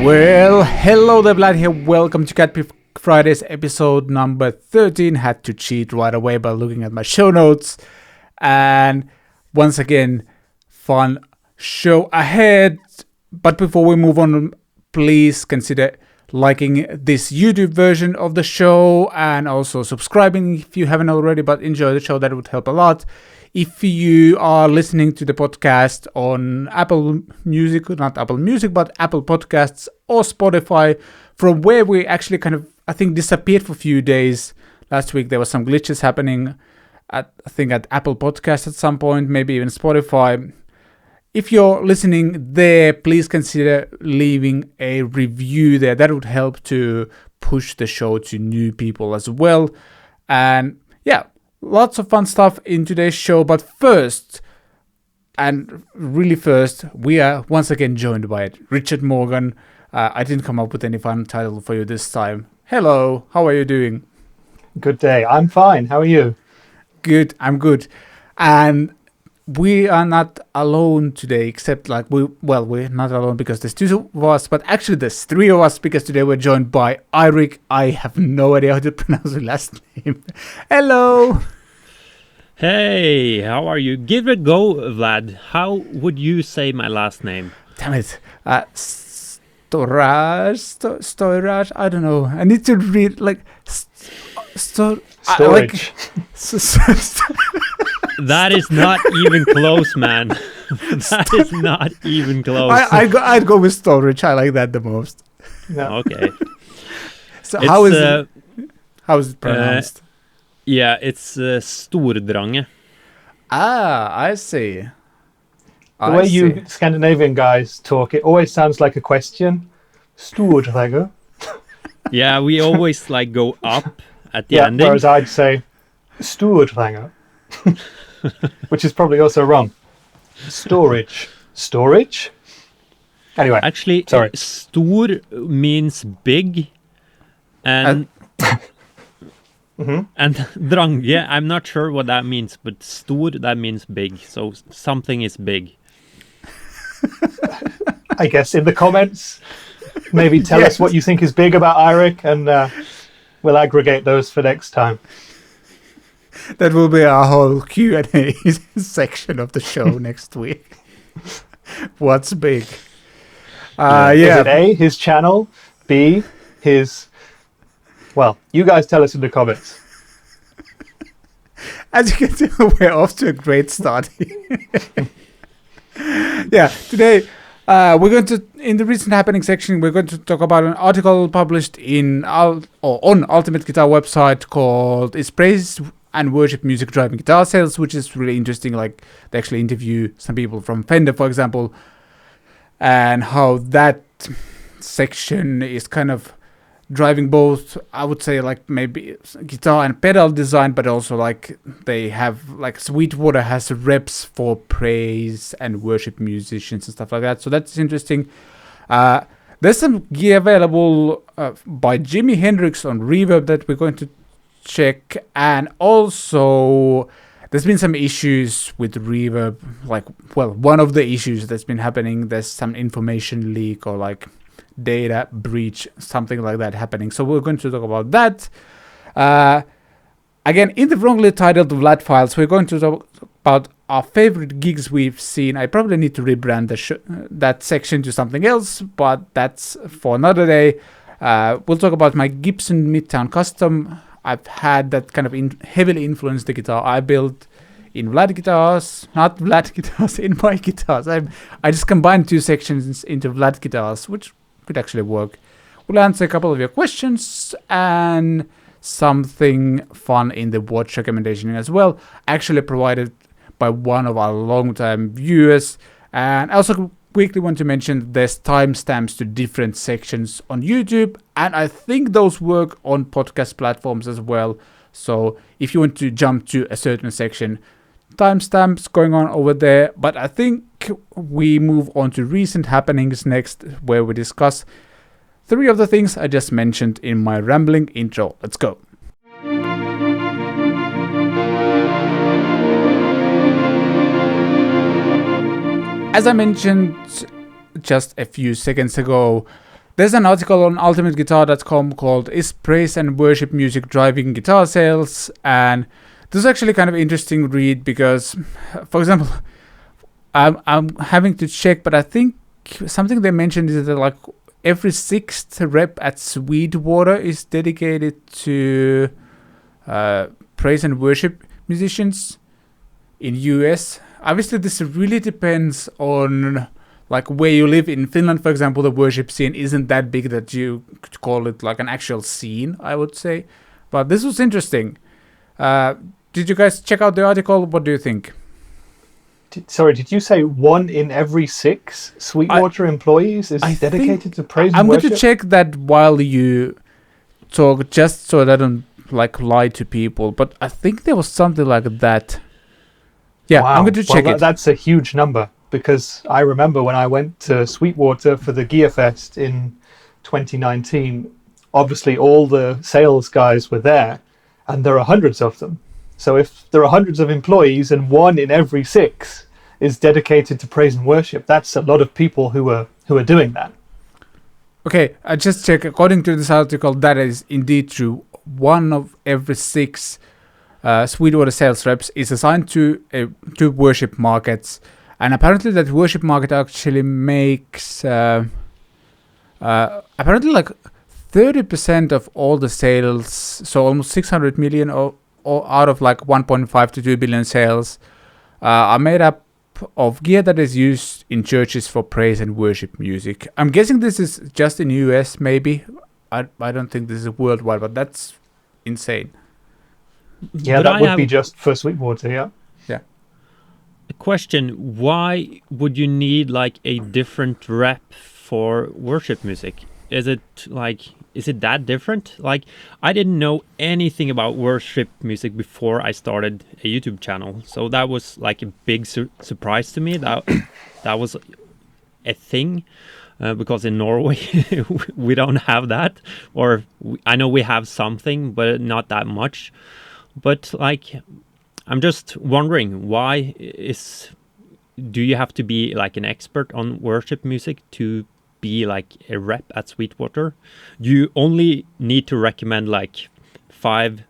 Well, hello there, Vlad here. Welcome to CatPick Fridays episode number 13. Had to cheat right away by looking at my show notes. And once again, fun show ahead. But before we move on, please consider liking this YouTube version of the show and also subscribing if you haven't already, but enjoy the show. That would help a lot. If you are listening to the podcast on Apple Music, not Apple Music, but Apple Podcasts or Spotify, from where we actually I think disappeared for a few days. Last week there were some glitches happening at Apple Podcasts at some point, maybe even Spotify. If you're listening there, please consider leaving a review there. That would help to push the show to new people as well. And yeah, lots of fun stuff in today's show. But first, we are once again joined by Richard Morgan. I didn't come up with any fun title for you this time. Hello, how are you doing? Good day. I'm fine. How are you? Good, I'm good. And we are not alone today, except we're not alone because there's two of us, but actually there's three of us because today we're joined by Eirik. I have no idea how to pronounce your last name. Hello. Hey, how are you? Give it a go, Vlad. How would you say my last name? Damn it. Storage, I don't know. I need to read storage. That is not even close, man. That is not even close. I'd go with storage. I like that the most. No. Okay. So how is it pronounced? It's Stordrange. I see. The way you Scandinavian guys talk, it always sounds like a question. Stordrange. Yeah, we always go up at the ending. Whereas I'd say Stordrange. Which is probably also wrong. Storage. Anyway, actually, sorry. Stor means big, and and drange, I'm not sure what that means, but stor, that means big. So something is big. I guess in the comments, maybe tell us what you think is big about Eirik, and we'll aggregate those for next time. That will be our whole Q&A section of the show next week. What's big? Is it A, his channel? B, his... Well, you guys tell us in the comments. As you can tell, we're off to a great start. Today we're going to, in the recent happening section, we're going to talk about an article published on Ultimate Guitar website called "Is Praise and Worship Music Driving Guitar Sales?" which is really interesting. They actually interview some people from Fender, for example, and how that section is driving both, I would say, maybe guitar and pedal design, but also they have Sweetwater has reps for praise and worship musicians and stuff like that. So that's interesting. There's some gear available by Jimi Hendrix on Reverb that we're going to check, and also there's been some issues with Reverb. One of the issues that's been happening, there's some information leak or data breach, something like that happening. So we're going to talk about that. Again, in the wrongly titled Vlad Files, we're going to talk about our favorite gigs we've seen. I probably need to rebrand that section to something else, but that's for another day. We'll talk about my Gibson Midtown Custom. I've had that heavily influenced the guitar I built in Vlad guitars, not Vlad guitars, in my guitars. I just combined two sections into Vlad guitars, which could actually work. We'll answer a couple of your questions and something fun in the watch recommendation as well, actually provided by one of our long-time viewers. And I also quickly want to mention there's timestamps to different sections on YouTube, and I think those work on podcast platforms as well. So if you want to jump to a certain section, timestamps going on over there. But I think we move on to recent happenings next, where we discuss three of the things I just mentioned in my rambling intro. Let's go. As I mentioned just a few seconds ago, there's an article on ultimateguitar.com called "Is Praise and Worship Music Driving Guitar Sales?" And this is actually kind of interesting read because, for example, I'm having to check, but I think something they mentioned is that like every sixth rep at Sweetwater is dedicated to praise and worship musicians in US. Obviously, this really depends on like where you live. In Finland, for example, the worship scene isn't that big that you could call it like an actual scene, I would say. But this was interesting. Did you guys check out the article? What do you think? Did you say 1 in every 6 Sweetwater employees is dedicated to praise and worship? I'm going to check that while you talk, just so that I don't like lie to people. But I think there was something like that. Yeah, wow. I'm going to check it. That's a huge number, because I remember when I went to Sweetwater for the Gear Fest in 2019, obviously all the sales guys were there, and there are hundreds of them. So if there are hundreds of employees and 1 in every 6 is dedicated to praise and worship, that's a lot of people who are doing that. Okay, I just checked. According to this article, that is indeed true. 1 of every 6 Sweetwater sales reps is assigned to worship markets, and apparently that worship market actually makes apparently like 30% of all the sales, so almost 600 million or out of like 1.5 to 2 billion sales are made up of gear that is used in churches for praise and worship music. I'm guessing this is just in US, maybe. I don't think this is worldwide, but that's insane. Yeah, that would be just for Sweetwater, yeah. Yeah. A question, why would you need like a different rep for worship music? Is it that different? Like, I didn't know anything about worship music before I started a YouTube channel, so that was like a big surprise to me. That was a thing, because in Norway we don't have that, or I know we have something, but not that much. But like, I'm just wondering, do you have to be like an expert on worship music to be like a rep at Sweetwater? You only need to recommend like 5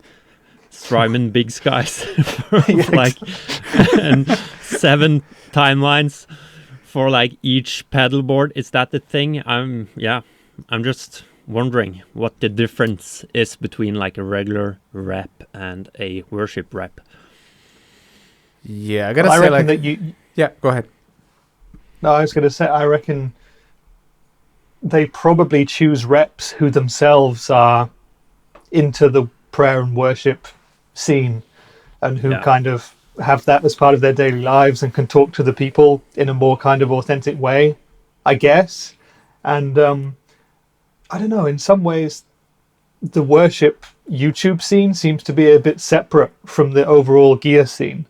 Strymon Big Skies for like and 7 timelines for like each pedal board. Is that the thing? I'm just wondering what the difference is between like a regular rep and a worship rep. Yeah, I gotta say, like, yeah, go ahead. No, I was gonna say, I reckon they probably choose reps who themselves are into the prayer and worship scene, and who kind of have that as part of their daily lives and can talk to the people in a more kind of authentic way, I guess. And I don't know, in some ways the worship YouTube scene seems to be a bit separate from the overall gear scene.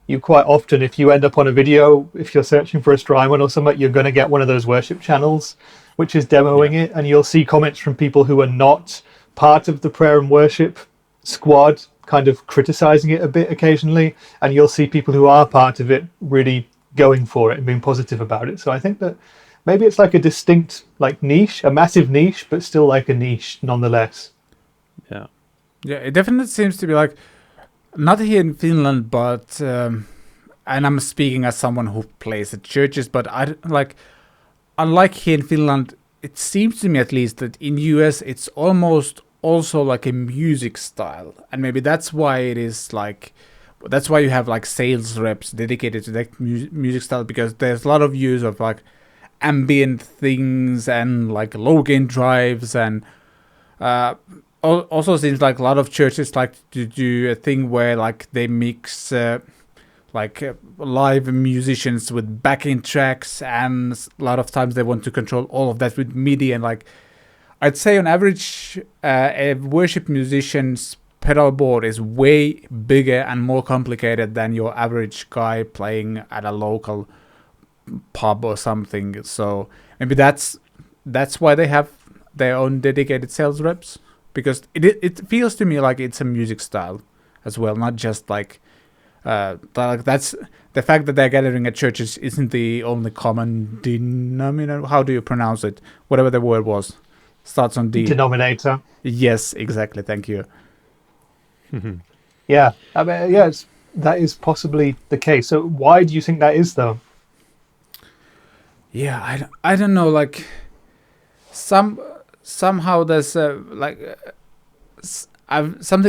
You quite often, if you end up on a video, if you're searching for a Strymon or something, you're going to get one of those worship channels which is demoing it, and you'll see comments from people who are not part of the prayer and worship squad kind of criticizing it a bit occasionally, and you'll see people who are part of it really going for it and being positive about it. So I think that maybe it's like a distinct like niche, a massive niche, but still like a niche nonetheless. Yeah, it definitely seems to be like, not here in Finland, but and I'm speaking as someone who plays at churches, but unlike here in Finland, it seems to me at least that in US it's almost also like a music style, and maybe that's why you have like sales reps dedicated to that music style, because there's a lot of use of like ambient things and like low gain drives, and also seems like a lot of churches like to do a thing where like they mix live musicians with backing tracks, and a lot of times they want to control all of that with MIDI. And like, I'd say on average, a worship musician's pedal board is way bigger and more complicated than your average guy playing at a local pub or something. So maybe that's why they have their own dedicated sales reps, because it feels to me like it's a music style as well, not just like That's the fact that they're gathering at churches isn't the only common denominator. How do you pronounce it? Whatever the word was, starts on D. Denominator. Yes, exactly. Thank you. Yeah, I mean, that is possibly the case. So why do you think that is, though? Yeah, I don't know. Like somehow there's something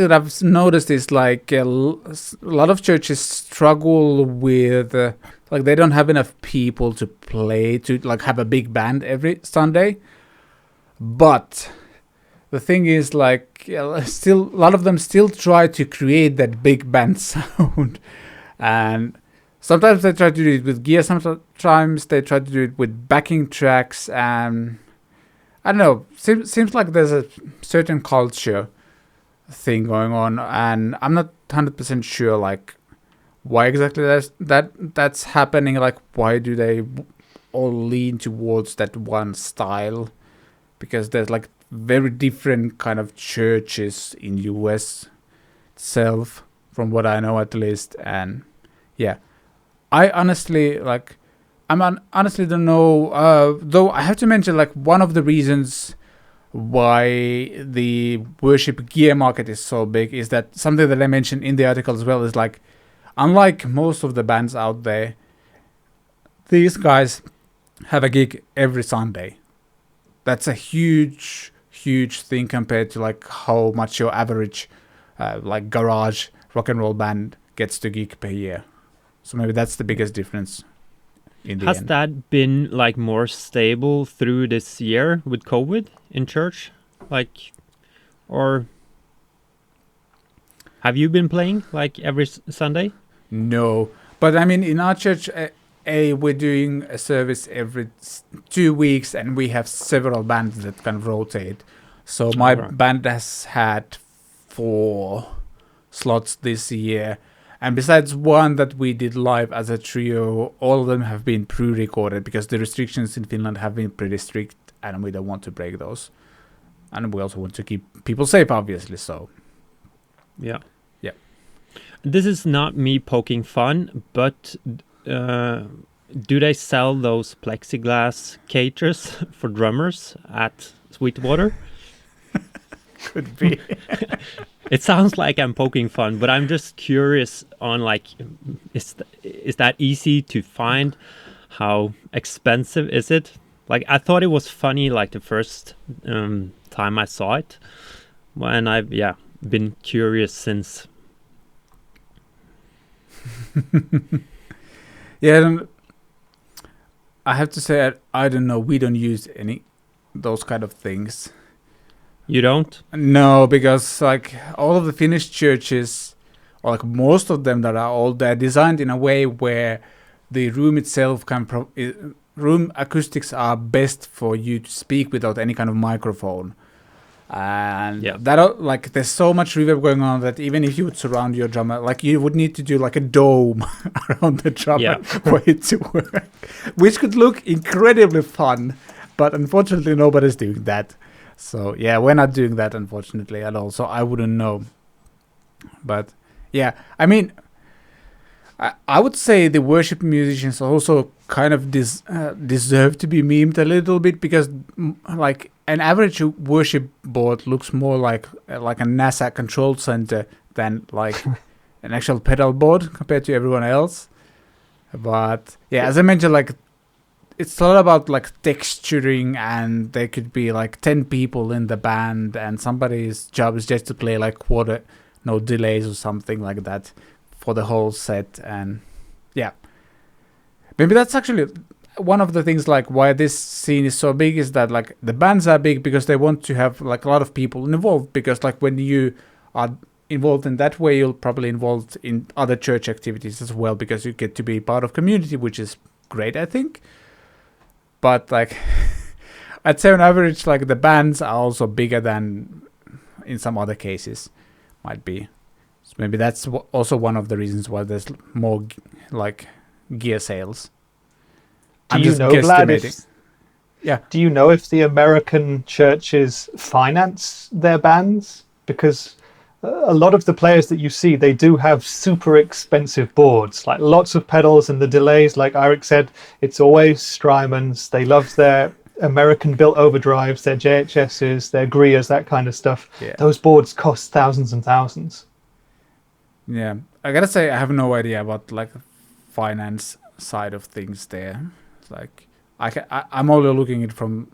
that I've noticed is like a lot of churches struggle with like they don't have enough people to play to like have a big band every Sunday. But the thing is like still a lot of them still try to create that big band sound, and sometimes they try to do it with gear, sometimes they try to do it with backing tracks, and I don't know, seems like there's a certain culture thing going on, and I'm not 100% sure like why exactly that's happening. Like why do they all lean towards that one style? Because there's like very different kind of churches in US itself, from what I know at least. And yeah, I honestly honestly don't know. Though I have to mention like one of the reasons why the worship gear market is so big is that something that I mentioned in the article as well is like, unlike most of the bands out there, these guys have a gig every Sunday. That's a huge thing compared to like how much your average like garage rock and roll band gets to gig per year. So maybe that's the biggest difference in the Has end. that been like more stable through this year with COVID in church? Like, or have you been playing like every Sunday? No, but I mean in our church we're doing a service every 2 weeks, and we have several bands that can rotate. So my band has had 4 slots this year, and besides one that we did live as a trio, all of them have been pre-recorded because the restrictions in Finland have been pretty strict, and we don't want to break those. And we also want to keep people safe, obviously. So yeah. Yeah. This is not me poking fun, but do they sell those plexiglass cages for drummers at Sweetwater? Could be. It sounds like I'm poking fun, but I'm just curious on like, is that easy to find? How expensive is it? Like I thought it was funny like the first time I saw it, and I've been curious since. Yeah, I have to say I don't know. We don't use any those kind of things. You don't? No, because like all of the Finnish churches, or like most of them that are old, they're designed in a way where the room itself room acoustics are best for you to speak without any kind of microphone. And that like there's so much reverb going on that even if you would surround your drummer, like you would need to do like a dome around the drummer for it to work, which could look incredibly fun, but unfortunately nobody's doing that. So yeah, we're not doing that unfortunately at all. So I wouldn't know. But yeah, I mean, I would say the worship musicians also kind of deserve to be memed a little bit, because like an average worship board looks more like a NASA control center than like an actual pedal board compared to everyone else. But yeah, as I mentioned, like it's a lot about like texturing, and there could be like 10 people in the band, and somebody's job is just to play like quarter note delays or something like that for the whole set. And yeah, maybe that's actually one of the things like why this scene is so big, is that like the bands are big because they want to have like a lot of people involved, because like when you are involved in that way, you'll probably involved in other church activities as well, because you get to be part of community, which is great, I think. But like I'd say on average, like the bands are also bigger than in some other cases might be. So maybe that's also one of the reasons why there's more like gear sales. Do you know, Vlad, do you know if the American churches finance their bands? Because a lot of the players that you see, they do have super expensive boards, like lots of pedals, and the delays, like Eirik said, it's always Strymons. They love their American-built overdrives, their JHSs, their Grias, that kind of stuff. Yeah. Those boards cost thousands and thousands. Yeah, I gotta say I have no idea about like the finance side of things there. Like I'm only looking at it from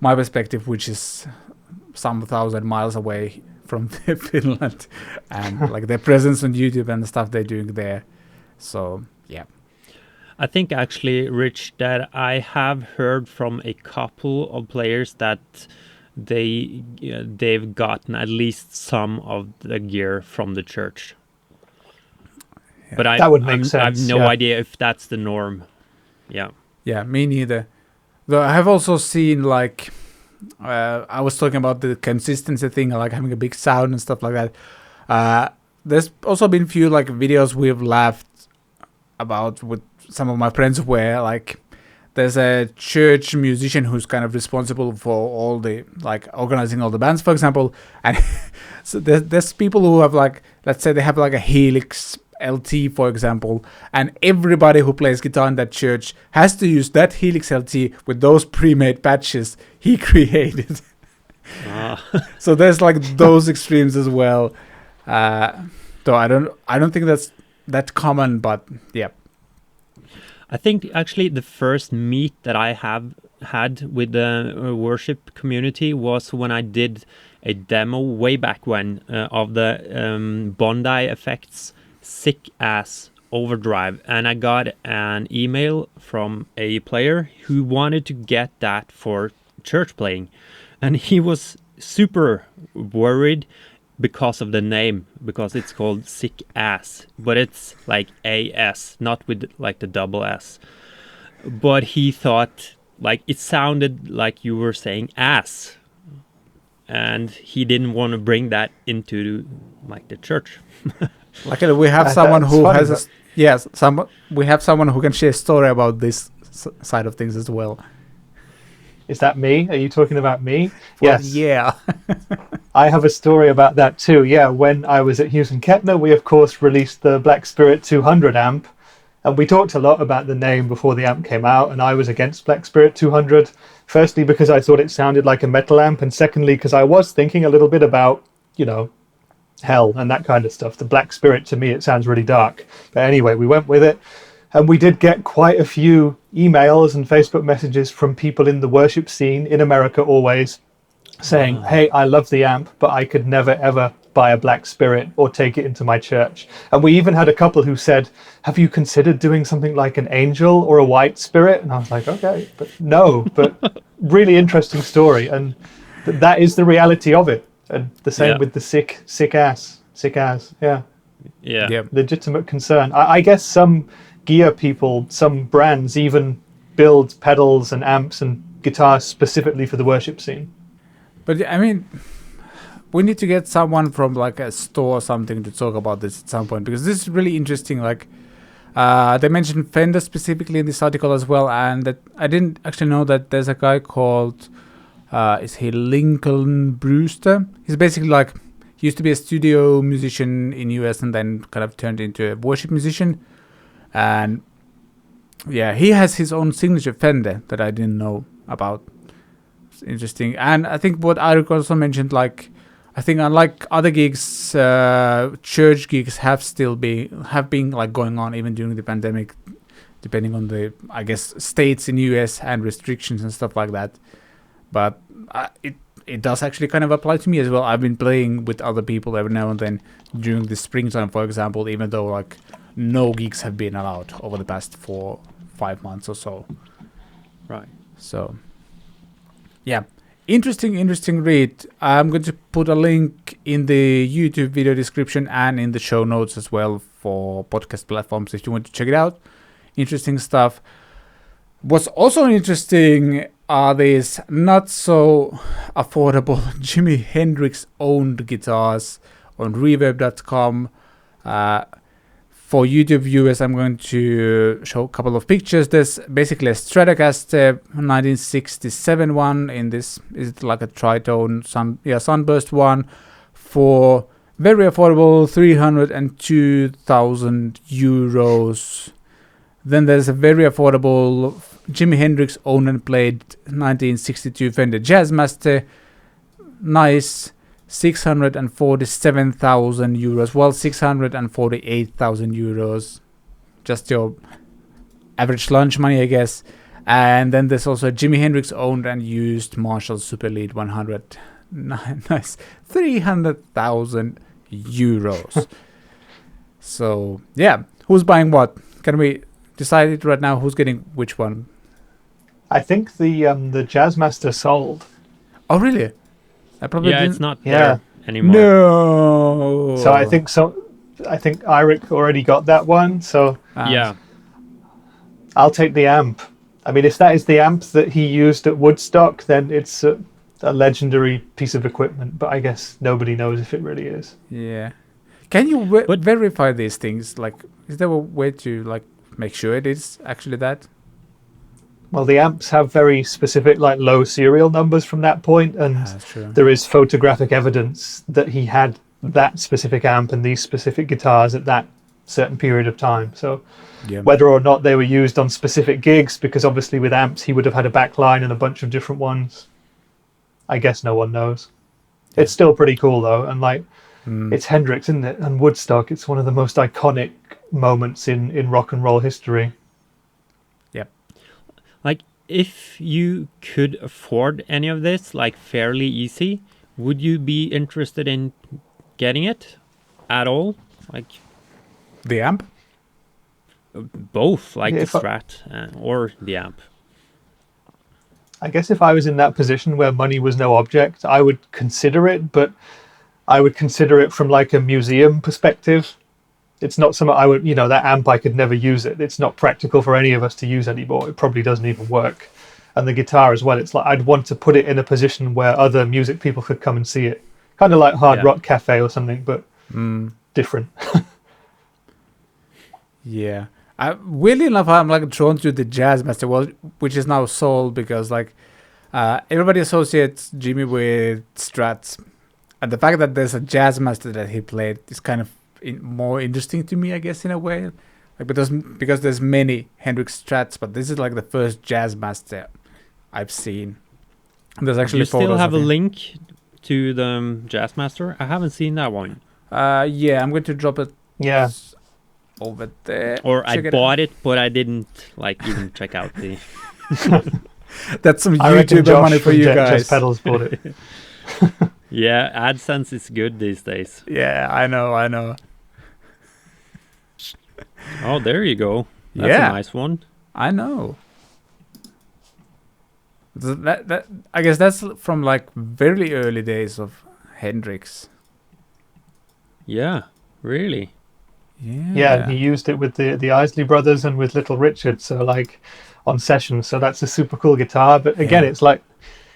my perspective, which is some 1,000 miles away from Finland, and like their presence on YouTube and the stuff they're doing there. So yeah, I think actually, Rich, that I have heard from a couple of players that they've gotten at least some of the gear from the church. Yeah. But That would make sense. I have no idea if that's the norm. Yeah. Yeah, me neither. Though I have also seen like I was talking about the consistency thing, like having a big sound and stuff like that. There's also been few like videos we've laughed about with some of my friends where like there's a church musician who's kind of responsible for all the like organizing all the bands, for example, and so there's people who have like, let's say they have like a Helix LT, for example, and everybody who plays guitar in that church has to use that Helix LT with those pre-made patches he created. So there's like those extremes as well. Though I don't think that's that common, but yeah. I think actually the first meet that I have had with the worship community was when I did a demo way back when of the Bondi Effects sick ass overdrive, and I got an email from a player who wanted to get that for church playing, and he was super worried because of the name, because it's called sick ass, but it's like AS, not with like the double S. But he thought like it sounded like you were saying ass, and he didn't want to bring that into like the church. Luckily, we have someone who has we have someone who can share a story about this side of things as well. Is that me? Are you talking about me? Well, yes. Yeah. I have a story about that too. Yeah, when I was at Hughes and Kettner, we of course released the Black Spirit 200 amp, and we talked a lot about the name before the amp came out, and I was against Black Spirit 200, firstly because I thought it sounded like a metal amp, and secondly because I was thinking a little bit about, you know, hell and that kind of stuff. The Black Spirit, to me, it sounds really dark. But anyway, we went with it, and we did get quite a few emails and Facebook messages from people in the worship scene in America always saying, hey, I love the amp, but I could never ever buy a Black Spirit or take it into my church. And we even had a couple who said, have you considered doing something like an Angel or a White Spirit? And I was like, okay, but no, but really interesting story. And that is the reality of it. And the same with the sick ass. Yeah. Legitimate concern. I guess some gear people, some brands even build pedals and amps and guitars specifically for the worship scene. But I mean, we need to get someone from like a store or something to talk about this at some point, because this is really interesting. Like they mentioned Fender specifically in this article as well, and that I didn't actually know that there's a guy called is he Lincoln Brewster? He's basically like, he used to be a studio musician in US and then kind of turned into a worship musician. And yeah, he has his own signature Fender that I didn't know about. It's interesting. And I think what Eirik also mentioned, like, I think unlike other gigs, church gigs have been like going on even during the pandemic, depending on the, I guess, states in US and restrictions and stuff like that. But it does actually kind of apply to me as well. I've been playing with other people every now and then during the springtime, for example, even though like no gigs have been allowed over the past 4-5 months or so. Right. So, yeah. Interesting read. I'm going to put a link in the YouTube video description and in the show notes as well for podcast platforms if you want to check it out. Interesting stuff. What's also interesting are these not so affordable Jimi Hendrix owned guitars on Reverb.com. For YouTube viewers, I'm going to show a couple of pictures. There's basically a Stratocaster 1967 one in this. Is it like a tritone sunburst one for very affordable, 302,000 euros. Then there's a very affordable Jimi Hendrix owned and played 1962 Fender Jazzmaster. Nice, 647,000 euros. Well, 648,000 euros. Just your average lunch money, I guess. And then there's also a Jimi Hendrix owned and used Marshall Super Lead 100. Nice, 300,000 euros. So yeah, who's buying what? Can we decide it right now? Who's getting which one? I think the Jazzmaster sold. Oh really? I probably didn't. It's not there anymore. No. So I think Eirik already got that one. So Yeah. I'll take the amp. I mean, if that is the amp that he used at Woodstock, then it's a legendary piece of equipment. But I guess nobody knows if it really is. Yeah. Can you verify these things? Like, is there a way to like make sure it is actually that? Well, the amps have very specific, like, low serial numbers from that point, and That's true. there is photographic evidence that he had that specific amp and these specific guitars at that certain period of time. So Yeah. whether or not they were used on specific gigs, because obviously with amps he would have had a backline and a bunch of different ones, I guess no one knows. It's still pretty cool though, and like it's Hendrix, isn't it? And Woodstock, it's one of the most iconic moments in rock and roll history. Yep. Like, if you could afford any of this, like fairly easy, would you be interested in getting it at all? Like The amp? both, like Yeah, the if I- Strat or the amp. I guess if I was in that position where money was no object, I would consider it, but I would consider it from like a museum perspective. It's not something I would, that amp, I could never use it. It's not practical for any of us to use anymore. It probably doesn't even work. And the guitar as well, it's like I'd want to put it in a position where other music people could come and see it. Kind of like Hard Rock Cafe or something, but different. Yeah. Weirdly enough, I'm like drawn to the Jazzmaster, which is now sold because like everybody associates Jimmy with Strats, and the fact that there's a Jazzmaster that he played is kind of more interesting to me, I guess, in a way. Like because there's many Hendrix Strats, but this is like the first Jazzmaster I've seen. And there's actually Do you still photos have of a him. link to the Jazzmaster? I haven't seen that one. Yeah, I'm going to drop it Yeah. over there. Or I Check bought it, but I didn't like even check out the. That's some I reckon YouTuber Josh money for from you Jazz guys. Pedals bought it. Yeah, AdSense is good these days. Yeah, I know. Oh, there you go. That's Yeah. a nice one. I know. That I guess that's from like very early days of Hendrix. Yeah, really. Yeah, and he used it with the Isley Brothers and with Little Richard, so like on sessions. So that's a super cool guitar. But again, it's like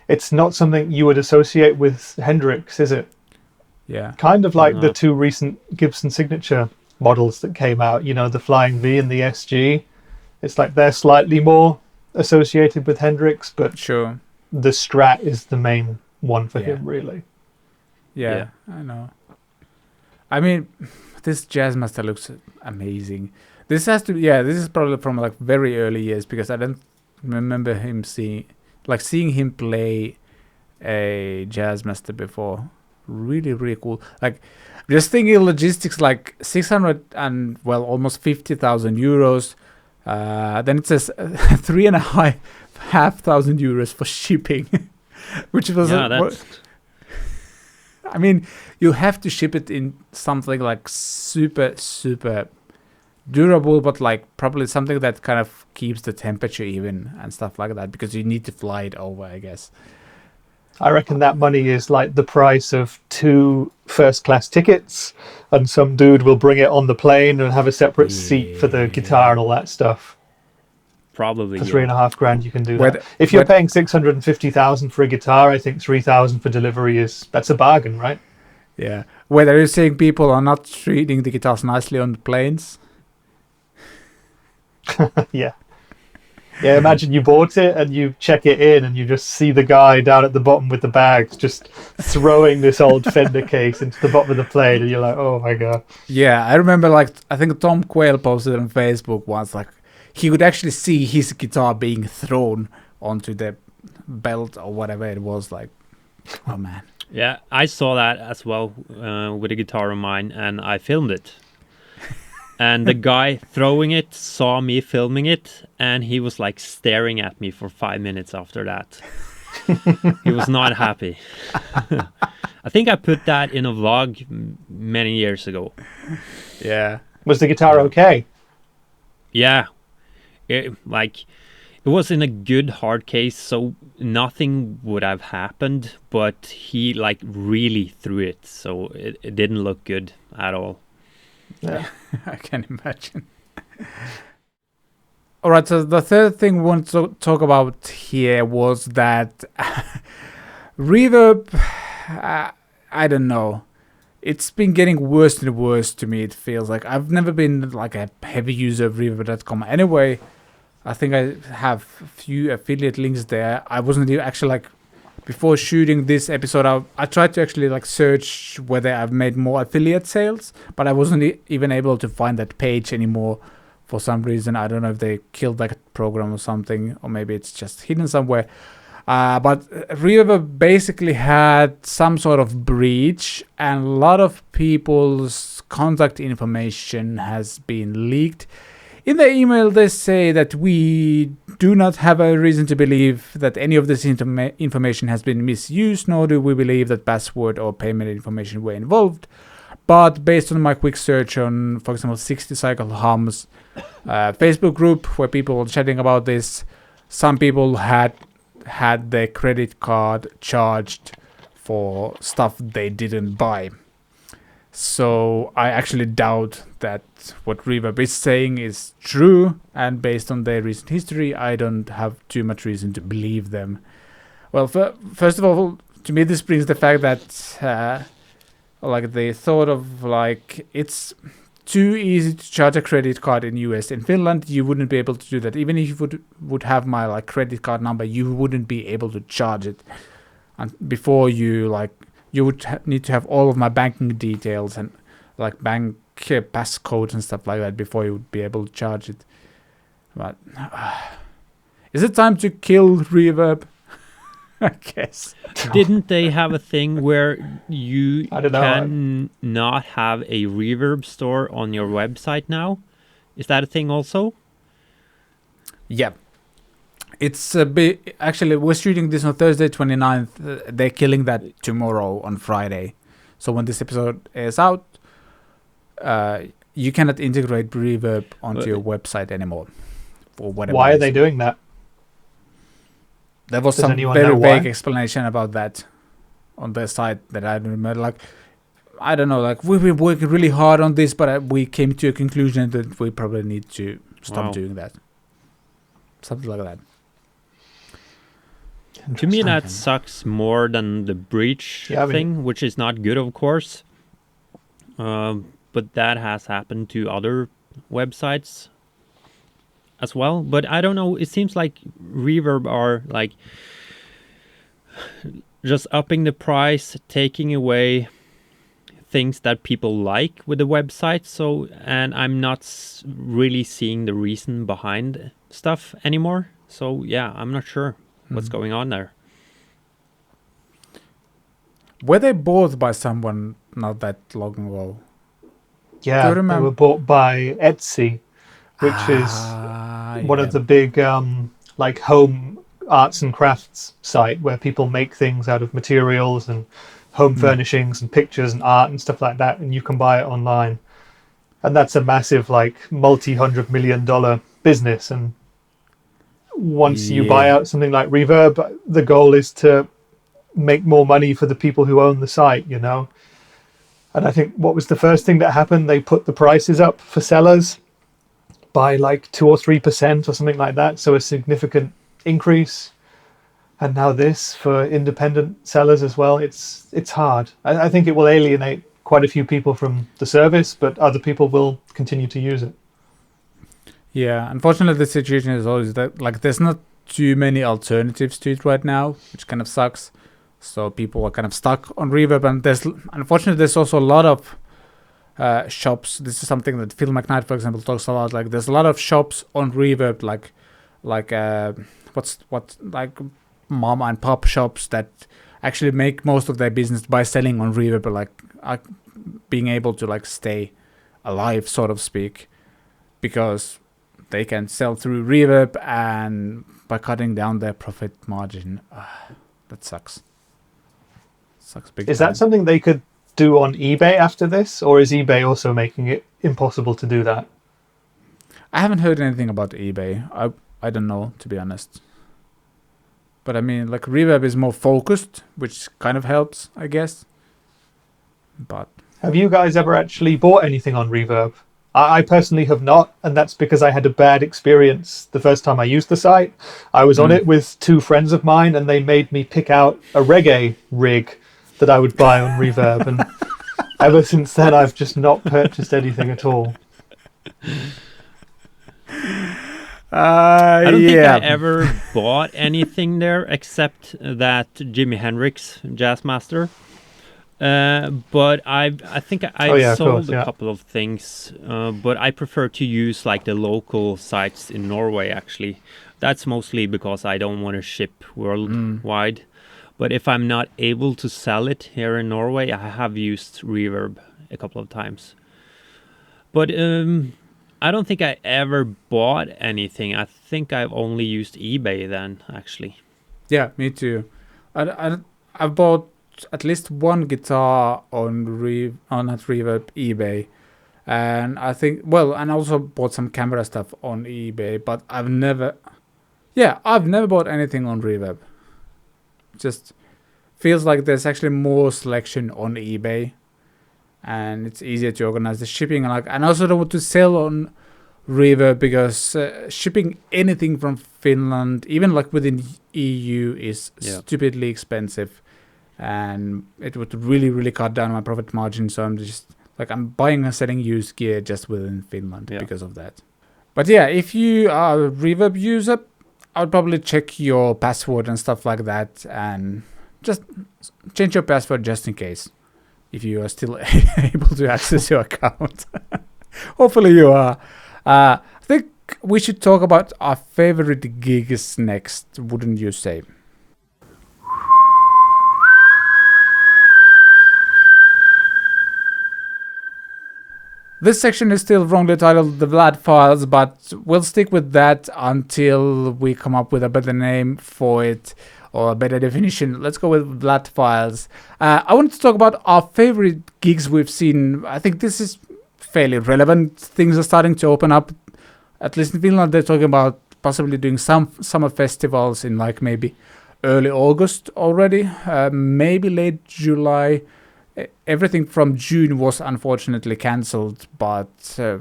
it's not something you would associate with Hendrix, is it? Yeah. Kind of like No. the two recent Gibson Signature models that came out, the Flying V and the SG. It's like they're slightly more associated with Hendrix, but Sure. the Strat is the main one for Yeah. him, really. Yeah, I know. I mean, this Jazzmaster looks amazing. This has to this is probably from like very early years because I don't remember him seeing him play a Jazzmaster before. Really, really cool. Like, just thinking logistics, like 600 and almost 50,000 euros. Then it says 3,500 euros for shipping, which was That's I mean, you have to ship it in something like super, super durable, but like probably something that kind of keeps the temperature even and stuff like that because you need to fly it over, I guess. I reckon that money is like the price of 2 first-class tickets, and some dude will bring it on the plane and have a separate seat for the guitar and all that stuff. probably. For Yeah. $3,500, you can do Where that. the- If you're where- paying 650,000 for a guitar, I think 3,000 for delivery that's a bargain, right? Yeah. Wait, are you saying people are not treating the guitars nicely on the planes? Yeah. Yeah, imagine you bought it and you check it in and you just see the guy down at the bottom with the bags just throwing this old Fender case into the bottom of the plane, and you're like, oh my god. Yeah, I remember, like, I think Tom Quayle posted on Facebook once, like, he could actually see his guitar being thrown onto the belt or whatever it was, like, oh man. Yeah, I saw that as well with a guitar of mine, and I filmed it. And the guy throwing it saw me filming it, and he was like staring at me for 5 minutes after that. He was not happy. I think I put that in a vlog many years ago. Yeah. Was the guitar okay? Yeah. It was in a good hard case, so nothing would have happened, but he like really threw it, so it didn't look good at all. Yeah. I can imagine. All right, so the third thing we want to talk about here was that Reverb, I don't know. It's been getting worse and worse to me, it feels like. I've never been like a heavy user of Reverb.com anyway. I think I have a few affiliate links there. I wasn't actually like, before shooting this episode, I tried to actually like search whether I've made more affiliate sales, but I wasn't even able to find that page anymore for some reason. I don't know if they killed that program or something, or maybe it's just hidden somewhere. But Reverb basically had some sort of breach, and a lot of people's contact information has been leaked. In the email, they say that we do not have a reason to believe that any of this information has been misused, nor do we believe that password or payment information were involved. But based on my quick search on, for example, 60 Cycle Hums Facebook group where people were chatting about this, some people had their credit card charged for stuff they didn't buy. So I actually doubt that what Reverb is saying is true, and based on their recent history, I don't have too much reason to believe them. Well, first of all, to me this brings the fact that like they thought of like it's too easy to charge a credit card in US. In Finland, you wouldn't be able to do that. Even if you would have my like credit card number, you wouldn't be able to charge it. And before you like, you would need to have all of my banking details and like bank passcodes and stuff like that before you would be able to charge it. But is it time to kill Reverb? I guess. Didn't they have a thing where you I don't know. can not have a Reverb store on your website now? Is that a thing also? Yeah. It's a bit. Actually, we're shooting this on Thursday 29th. They're killing that tomorrow on Friday. So when this episode is out, you cannot integrate Reverb onto your website anymore. For whatever Why are reason. they doing that? There was Does some anyone very know vague why? explanation about that on their site that I don't remember. Like, I don't know. Like, we've been working really hard on this, but we came to a conclusion that we probably need to stop doing that. Something like that. To me, that sucks more than the breach thing, which is not good, of course. But that has happened to other websites as well. But I don't know. It seems like Reverb are like just upping the price, taking away things that people like with the website. So, and I'm not really seeing the reason behind stuff anymore. So yeah, I'm not sure what's going on there. Were they bought by someone not that long ago? Yeah, they were bought by Etsy, which is one of the big like home arts and crafts site where people make things out of materials and home furnishings and pictures and art and stuff like that, and you can buy it online. And that's a massive like multi-$100 million business, and once you buy out something like Reverb, the goal is to make more money for the people who own the site, you know. And I think what was the first thing that happened? They put the prices up for sellers by like 2 or 3% or something like that. So a significant increase. And now this for independent sellers as well. It's hard. I think it will alienate quite a few people from the service, but other people will continue to use it. Yeah, unfortunately, the situation is always that like there's not too many alternatives to it right now, which kind of sucks. So people are kind of stuck on Reverb, and unfortunately there's also a lot of shops. This is something that Phil McKnight, for example, talks a lot. Like there's a lot of shops on Reverb, like like mom and pop shops that actually make most of their business by selling on Reverb, or like being able to like stay alive, sort of speak, because they can sell through Reverb and by cutting down their profit margin. That sucks. Sucks big Is time. that something they could do on eBay after this, or is eBay also making it impossible to do that? I haven't heard anything about eBay. I don't know, to be honest. But I mean, like Reverb is more focused, which kind of helps, I guess. But Have you guys ever actually bought anything on Reverb? I personally have not, and that's because I had a bad experience the first time I used the site. I was on it with two friends of mine, and they made me pick out a reggae rig that I would buy on Reverb, and ever since then I've just not purchased anything at all. I don't think I ever bought anything there except that Jimi Hendrix Jazzmaster. But I think I sold a couple of things, but I prefer to use like the local sites in Norway. Actually, that's mostly because I don't want to ship worldwide. But if I'm not able to sell it here in Norway, I have used Reverb a couple of times. But I don't think I ever bought anything. I think I've only used eBay then, actually. Yeah, me too. I've bought at least one guitar on Reverb eBay, and I think and I also bought some camera stuff on eBay, but I've never bought anything on Reverb. Just feels like there's actually more selection on eBay, and it's easier to organize the shipping. And I also don't want to sell on Reverb because shipping anything from Finland, even like within EU, is stupidly expensive. And it would really, really cut down my profit margin. So I'm buying and selling used gear just within Finland because of that. But yeah, if you are a Reverb user, I would probably check your password and stuff like that, and just change your password just in case, if you are still able to access your account. Hopefully you are. I think we should talk about our favorite gigs next, wouldn't you say? This section is still wrongly titled The Vlad Files, but we'll stick with that until we come up with a better name for it or a better definition. Let's go with Vlad Files. I wanted to talk about our favorite gigs we've seen. I think this is fairly relevant. Things are starting to open up. At least in Finland, they're talking about possibly doing some summer festivals in like maybe early August already, maybe late July. Everything from June was unfortunately cancelled, but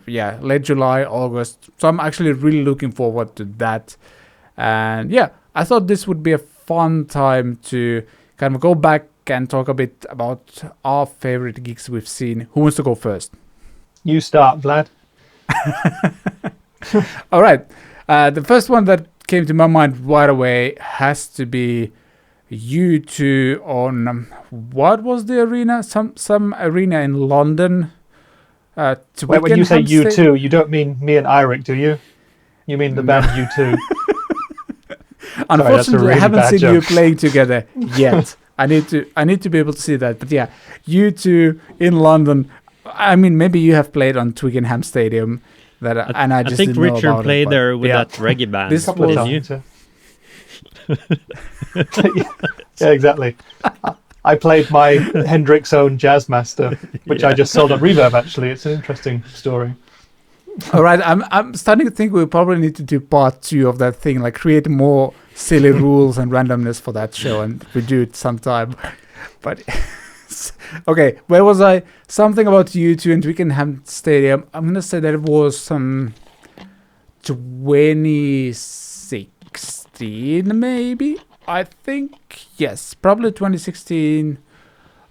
late July, August. So I'm actually really looking forward to that. And yeah, I thought this would be a fun time to kind of go back and talk a bit about our favorite gigs we've seen. Who wants to go first? You start, Vlad. All right. The first one that came to my mind right away has to be U2 on what was the arena? Some arena in London. Wait, when you say U2, you don't mean me and Eirik, do you? You mean the band U2? Unfortunately, I haven't seen you playing together yet. I need to be able to see that. But yeah, U2 in London. I mean, maybe you have played on Twickenham Stadium. I think Richard played there with that reggae band. This couple of times. Yeah, exactly. I played my Hendrix own Jazzmaster, which I just sold on Reverb. Actually, it's an interesting story. All right, I'm starting to think we probably need to do part 2 of that thing, like create more silly rules and randomness for that show, and we do it sometime. But okay, where was I? Something about U2 and Twickenham Stadium. I'm gonna say that it was 2016, maybe. I think yes, probably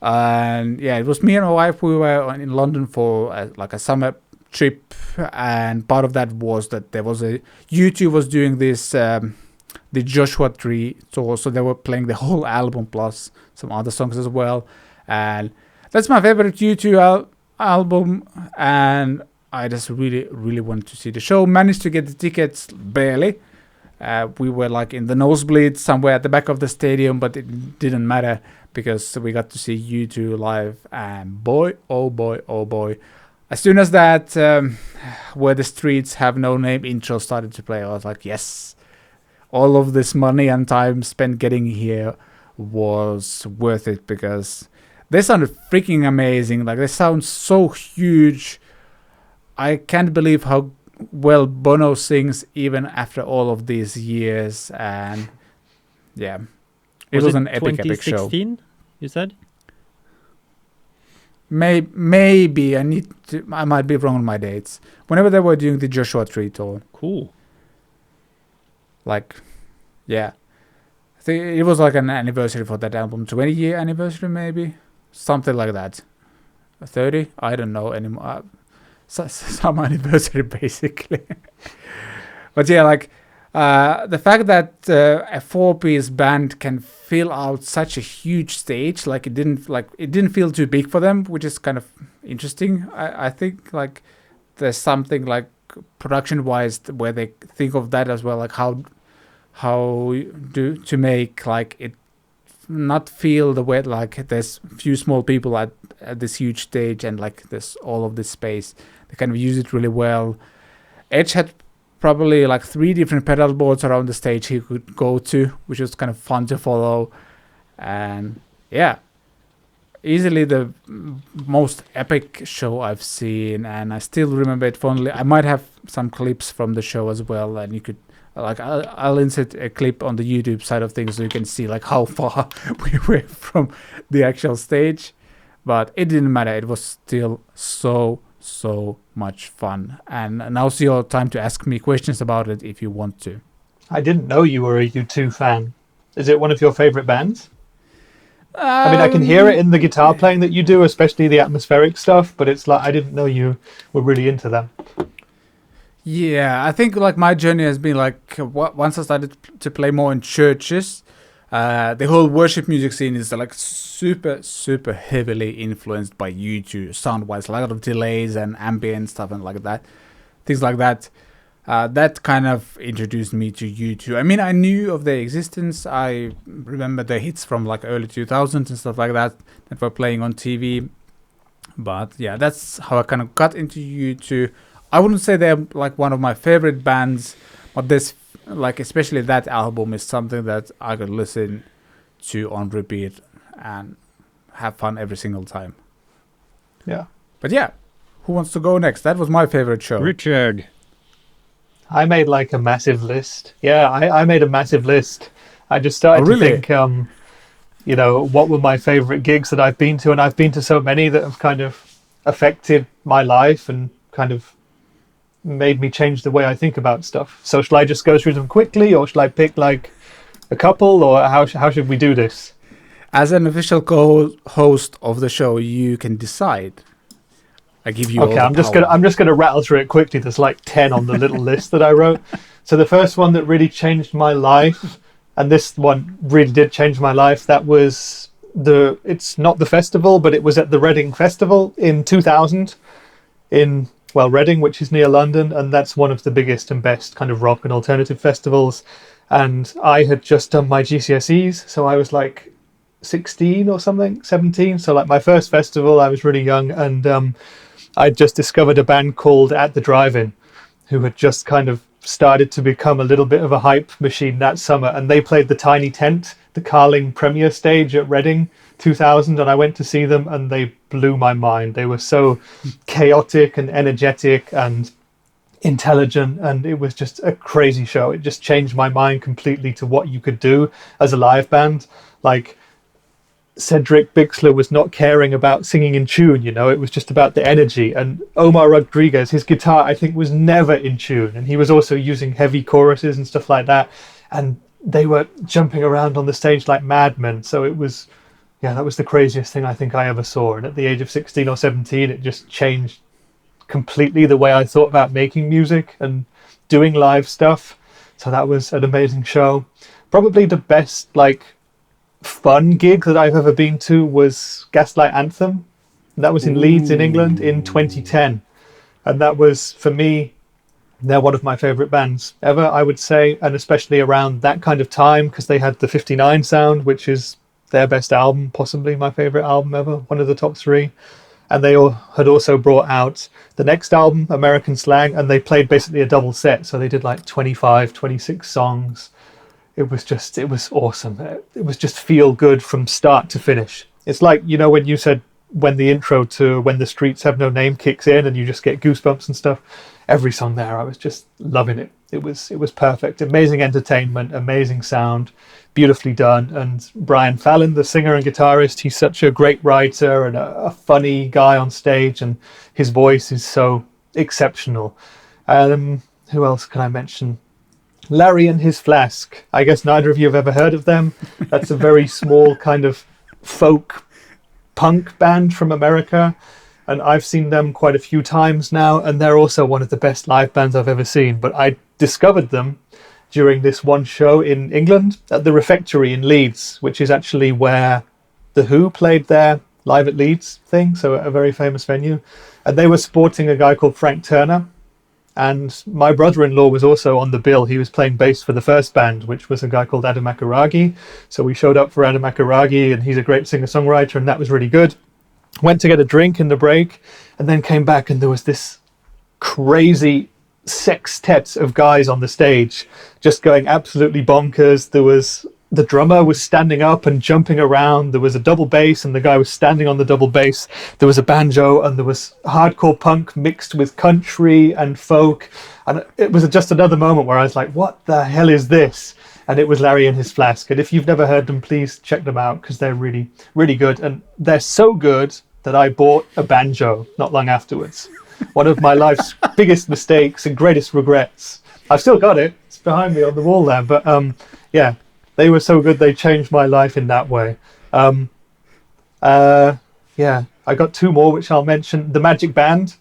And yeah, it was me and my wife. We were in London for like a summer trip, and part of that was that there was U2 was doing this the Joshua Tree tour, so they were playing the whole album plus some other songs as well, and that's my favorite U2 album, and I just really wanted to see the show. Managed to get the tickets barely. We were like in the nosebleeds somewhere at the back of the stadium, but it didn't matter because we got to see U2 live, and boy, oh boy, oh boy. As soon as that Where the Streets Have No Name intro started to play, I was like, yes, all of this money and time spent getting here was worth it, because they sounded freaking amazing. Like, they sound so huge. I can't believe how well Bono sings even after all of these years, and yeah, it was an epic show. 2016, you said? Maybe I might be wrong on my dates. Whenever they were doing the Joshua Tree tour. Cool. Like, yeah, I think it was like an anniversary for that album, 20-year anniversary maybe, something like that. 30? I don't know anymore. Some anniversary basically. But yeah, like the fact that a 4-piece band can fill out such a huge stage, like it didn't feel too big for them, which is kind of interesting. I think like there's something like production wise where they think of that as well, like how to make like it not feel the way like there's few small people at this huge stage and like there's all of this space. They kind of use it really well. Edge had probably like 3 different pedal boards around the stage he could go to, which was kind of fun to follow. And yeah, easily the most epic show I've seen, and I still remember it fondly. I might have some clips from the show as well, and you could like I'll insert a clip on the YouTube side of things so you can see like how far we were from the actual stage. But it didn't matter, it was still so much fun. And now's your time to ask me questions about it if you want to. I didn't know you were a U2 fan. Is it one of your favorite bands? I mean, I can hear it in the guitar playing that you do, especially the atmospheric stuff, but it's like I didn't know you were really into them. Yeah, I think like my journey has been like once I started to play more in churches, the whole worship music scene is like super heavily influenced by U2 sound-wise, a lot of delays and ambient stuff and like that, things like that. That kind of introduced me to U2. I mean, I knew of their existence. I remember the hits from like early 2000s and stuff like that were playing on TV. But yeah, that's how I kind of got into U2. I wouldn't say they're like one of my favorite bands, but this, like especially that album, is something that I could listen to on repeat and have fun every single time. Yeah. But yeah, who wants to go next? That was my favorite show. Richard. I made like a massive list. Yeah, I made a massive list. I just started to think, you know, what were my favorite gigs that I've been to, and I've been to so many that have kind of affected my life and kind of made me change the way I think about stuff. So shall I just go through them quickly, or shall I pick like a couple, or how should we do this? As an official co-host of the show, you can decide. I give you. Okay, I'm just gonna rattle through it quickly. There's like 10 on the little list that I wrote. So the first one that really changed my life, and this one really did change my life, that was it's not the festival, but it was at the Reading Festival in 2000 in Reading, which is near London, and that's one of the biggest and best kind of rock and alternative festivals. And I had just done my GCSEs, so I was like 16 or something, 17. So like my first festival, I was really young, and I just discovered a band called At the Drive-In, who had just kind of started to become a little bit of a hype machine that summer, and they played the Tiny Tent, the Carling Premier stage at Reading 2000, and I went to see them, and they blew my mind. They were so chaotic and energetic and intelligent, and it was just a crazy show. It just changed my mind completely to what you could do as a live band. Like, Cedric Bixler was not caring about singing in tune, you know, it was just about the energy. And Omar Rodriguez, his guitar, I think, was never in tune, and he was also using heavy choruses and stuff like that, and they were jumping around on the stage like madmen. So it was, yeah, that was the craziest thing I think I ever saw. And at the age of 16 or 17, it just changed completely the way I thought about making music and doing live stuff. So that was an amazing show. Probably the best like fun gig that I've ever been to was Gaslight Anthem. That was in Leeds in England in 2010. And that was, for me, they're one of my favorite bands ever, I would say, and especially around that kind of time, because they had the 59 sound, which is their best album, possibly my favorite album ever, one of the top 3. And they had also brought out the next album, American Slang, and they played basically a double set. So they did like 25, 26 songs. It was awesome. It was just feel good from start to finish. It's like, when you said when the intro to When the Streets Have No Name kicks in and you just get goosebumps and stuff. Every song there, I was just loving it. It was perfect. Amazing entertainment, amazing sound, beautifully done. And Brian Fallon, the singer and guitarist, he's such a great writer and a funny guy on stage, and his voice is so exceptional. Who else can I mention? Larry and His Flask. I guess neither of you have ever heard of them. That's a very small kind of folk punk band from America. And I've seen them quite a few times now, and they're also one of the best live bands I've ever seen. But I discovered them during this one show in England at the Refectory in Leeds, which is actually where The Who played their Live at Leeds thing, so a very famous venue. And they were supporting a guy called Frank Turner. And my brother-in-law was also on the bill. He was playing bass for the first band, which was a guy called Adam Akuragi. So we showed up for Adam Akuragi, and he's a great singer-songwriter, and that was really good. Went to get a drink in the break, and then came back, and there was this crazy sextet of guys on the stage just going absolutely bonkers. The drummer was standing up and jumping around. There was a double bass, and the guy was standing on the double bass. There was a banjo, and there was hardcore punk mixed with country and folk. And it was just another moment where I was like, what the hell is this? And it was Larry and His Flask. And if you've never heard them, please check them out, because they're really, really good. And they're so good that I bought a banjo not long afterwards. One of my life's biggest mistakes and greatest regrets. I've still got it. It's behind me on the wall there. But yeah, they were so good. They changed my life in that way. Yeah, I got 2 more, which I'll mention. The Magic Band,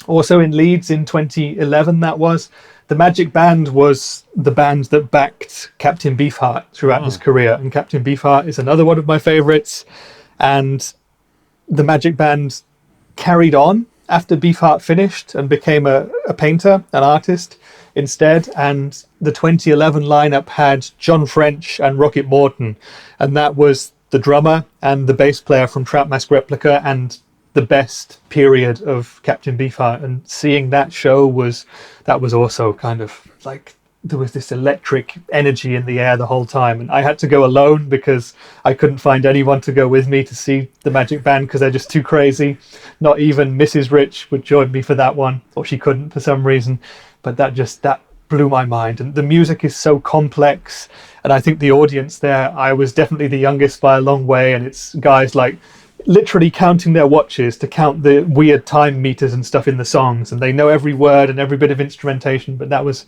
also in Leeds in 2011, that was. The Magic Band was the band that backed Captain Beefheart throughout his career. And Captain Beefheart is another one of my favorites. And the Magic Band carried on after Beefheart finished and became a painter, an artist instead. And the 2011 lineup had John French and Rocket Morton. And that was the drummer and the bass player from Trout Mask Replica, and the best period of Captain Beefheart. And seeing that show was also kind of like, there was this electric energy in the air the whole time. And I had to go alone because I couldn't find anyone to go with me to see the Magic Band, because they're just too crazy. Not even Mrs. Rich would join me for that one, or she couldn't for some reason. But that blew my mind. And the music is so complex. And I think the audience there, I was definitely the youngest by a long way. And it's guys like literally counting their watches to count the weird time meters and stuff in the songs. And they know every word and every bit of instrumentation. But that was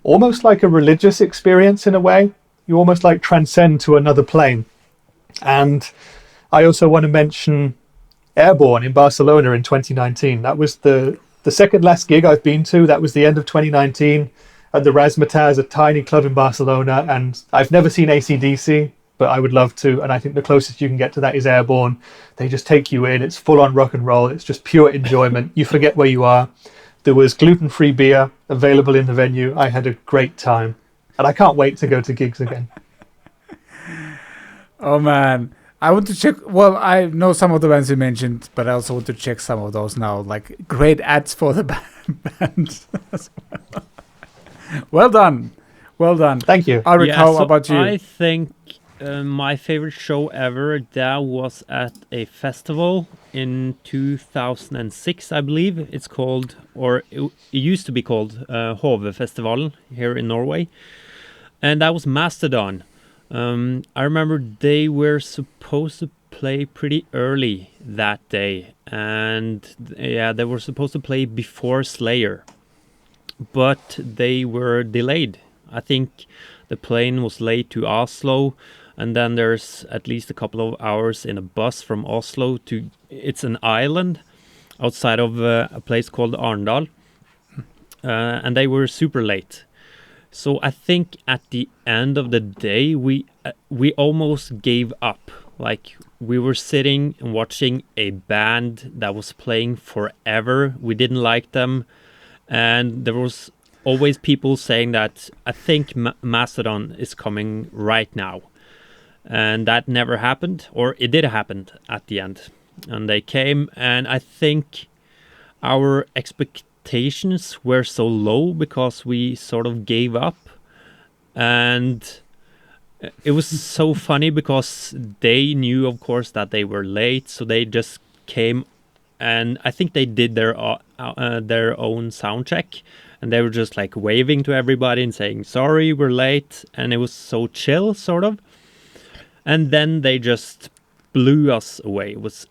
almost like a religious experience in a way. You almost like transcend to another plane. And I also want to mention Airborne in Barcelona in 2019. That was the second last gig I've been to. That was the end of 2019 at the Razzmatazz, a tiny club in Barcelona. And I've never seen AC/DC, but I would love to. And I think the closest you can get to that is Airborne. They just take you in. It's full on rock and roll. It's just pure enjoyment. You forget where you are. There was gluten-free beer available in the venue. I had a great time. And I can't wait to go to gigs again. Oh, man. I want to check. Well, I know some of the bands you mentioned, but I also want to check some of those now. Like, great ads for the bands as well. Well done. Well done. Thank you. Eirik, how about you? I think my favorite show ever, that was at a festival in 2006, I believe. It's called, or it used to be called Hovefestivalen here in Norway. And that was Mastodon. I remember they were supposed to play pretty early that day. And yeah, they were supposed to play before Slayer. But they were delayed. I think the plane was late to Oslo. And then there's at least a couple of hours in a bus from Oslo to, it's an island. outside of a place called Arndal, and they were super late. So I think at the end of the day, we almost gave up. Like, we were sitting and watching a band that was playing forever. We didn't like them, and there was always people saying that I think Mastodon is coming right now. And that never happened, or it did happen at the end. And they came, and I think our expectations were so low because we sort of gave up. And it was so funny because they knew, of course, that they were late, so they just came, and I think they did their own sound check, and they were just like waving to everybody and saying, sorry, we're late, and it was so chill, sort of. And then they just blew us away. It was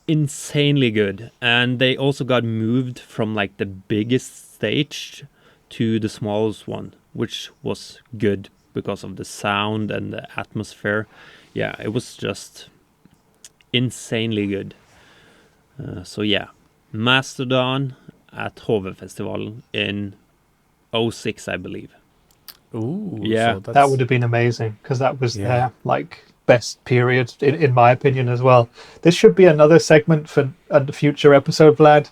insanely good. And they also got moved from like the biggest stage to the smallest one, which was good because of the sound and the atmosphere. Yeah, it was just insanely good. So yeah, Mastodon at Hovefestivalen in 06, I believe. Ooh, Yeah, so That would have been amazing because that was Yeah. their like best period in my opinion as well. This should be another segment for a future episode, Vlad.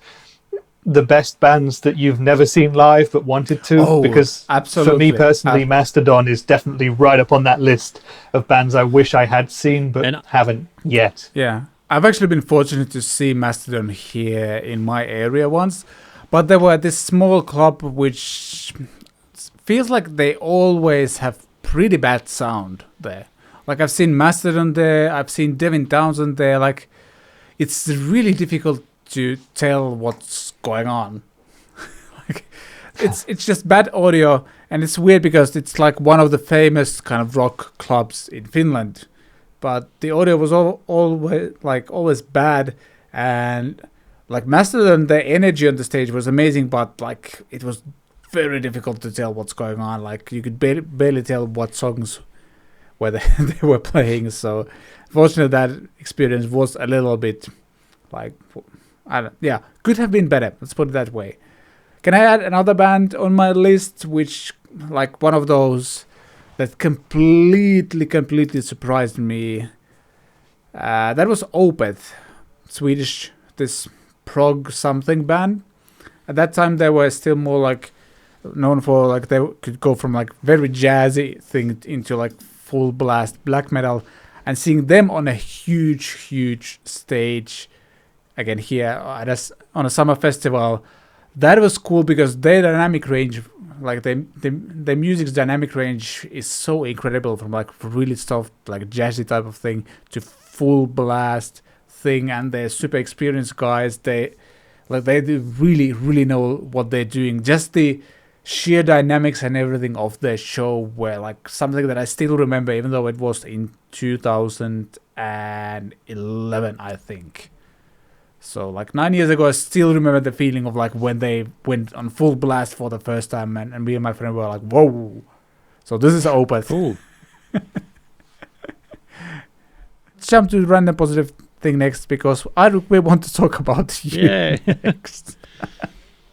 The best bands that you've never seen live but wanted to, Oh, because absolutely. for me personally, Mastodon is definitely right up on that list of bands I wish I had seen but And- haven't yet. Yeah, I've actually been fortunate to see Mastodon here in my area once, but there were this small club which feels like they always have pretty bad sound there. Like, I've seen Mastodon there, I've seen Devin Townsend there. Like, it's really difficult to tell what's going on. Like, it's just bad audio, and it's weird because it's like one of the famous kind of rock clubs in Finland, but the audio was always bad. And like Mastodon, the energy on the stage was amazing, but like it was very difficult to tell what's going on. Like, you could barely tell what songs where they were playing. So fortunately, that experience was a little bit like, could have been better. Let's put it that way. Can I add another band on my list, which like one of those that completely surprised me? That was Opeth, Swedish, this prog something band. At that time, they were still more like known for like they could go from like very jazzy thing into like full blast black metal, and seeing them on a huge stage again here on a summer festival, that was cool because their dynamic range, like their music's dynamic range is so incredible, from like really soft like jazzy type of thing to full blast thing. And they're super experienced guys. They do really know what they're doing. Just the sheer dynamics and everything of their show were like something that I still remember, even though it was in 2011, I think. So like 9 years ago, I still remember the feeling of like when they went on full blast for the first time, and me and my friend were like, whoa. So this is Opeth. Cool. Let's jump to the random positive thing next, because we want to talk about you Yeah. next.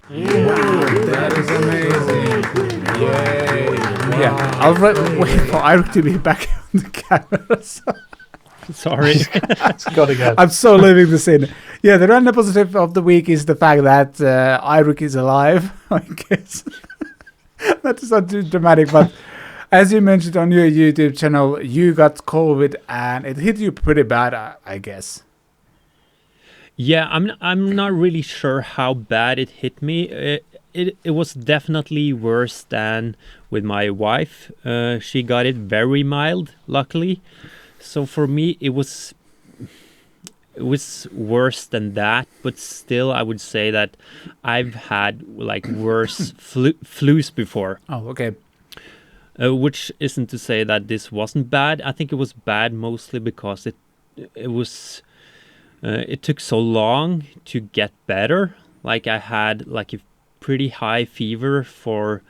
That is amazing. Yay. Yeah, I'll wait for Eirik to be back on the camera. Sorry. It's got to go. I'm so living this in. Yeah, the random positive of the week is the fact that Eirik is alive, I guess. That is not too dramatic, but as you mentioned on your YouTube channel, you got COVID and it hit you pretty bad, I guess. Yeah, I'm not really sure how bad it hit me. It was definitely worse than with my wife. She got it very mild, luckily. So for me, it was worse than that. But still, I would say that I've had like worse flus before. Oh, okay. Which isn't to say that this wasn't bad. I think it was bad mostly because it was. It took so long to get better. Like, I had like a pretty high fever for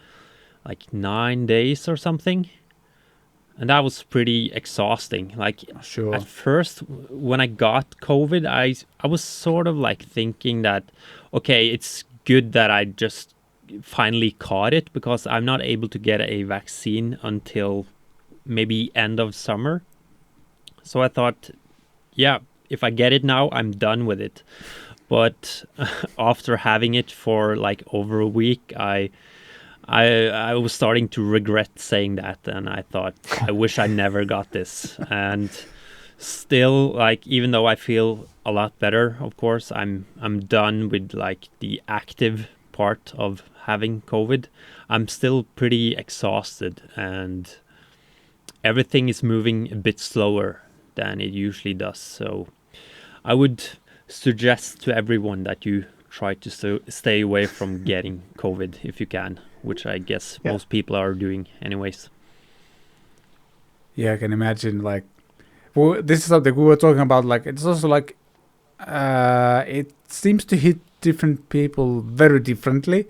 like 9 days or something. and that was pretty exhausting. Like Sure. at first, when I got COVID, I was sort of like thinking that, okay, it's good that I just finally caught it because I'm not able to get a vaccine until maybe end of summer. So I thought, yeah, if I get it now, I'm done with it. But after having it for like over a week, I was starting to regret saying that, and I thought I wish I never got this. And still, like, even though I feel a lot better, of course, I'm done with like the active part of having COVID. I'm still pretty exhausted, and everything is moving a bit slower than it usually does. So I would suggest to everyone that you try to stay away from getting COVID if you can, which I guess most people are doing anyways. Yeah, I can imagine. Like, well, this is something we were talking about. Like, it's also like, it seems to hit different people very differently.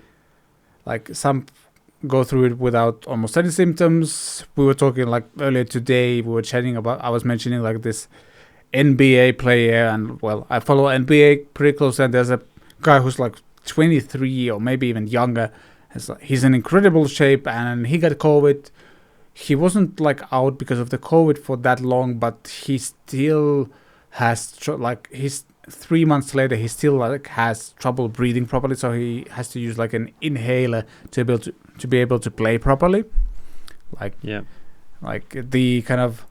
Like, some go through it without almost any symptoms. We were talking like earlier today. We were chatting about. I was mentioning like this NBA player, and well, I follow NBA pretty close. And there's a guy who's like 23 or maybe even younger. He's in incredible shape, and he got COVID. He wasn't like out because of the COVID for that long, but he still has like he's 3 months later. He still like has trouble breathing properly, so he has to use like an inhaler to be able to play properly. Like like the kind of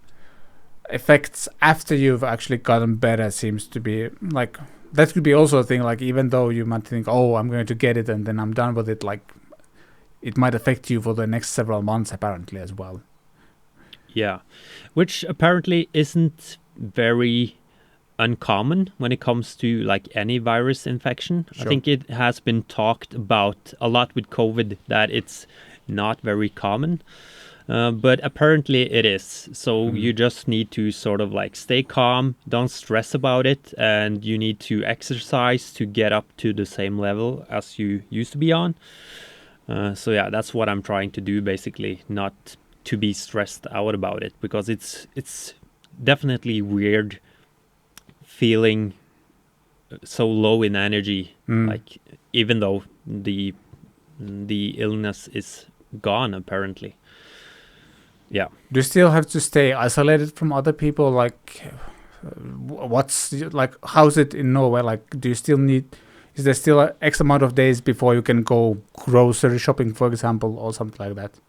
effects after you've actually gotten better seems to be like that could be also a thing. Like even though you might think, oh, I'm going to get it and then I'm done with it, like it might affect you for the next several months apparently as well. Yeah, which apparently isn't very uncommon when it comes to like any virus infection. Sure. I think it has been talked about a lot with COVID that it's not very common. But apparently it is. So you just need to sort of like stay calm, don't stress about it, and you need to exercise to get up to the same level as you used to be on. So yeah, that's what I'm trying to do basically, not to be stressed out about it, because it's definitely weird feeling so low in energy, like even though the illness is gone apparently. Yeah. Do you still have to stay isolated from other people? Like, what's like? How's it in Norway? Like, do you still need? Is there still an X amount of days before you can go grocery shopping, for example, or something like that?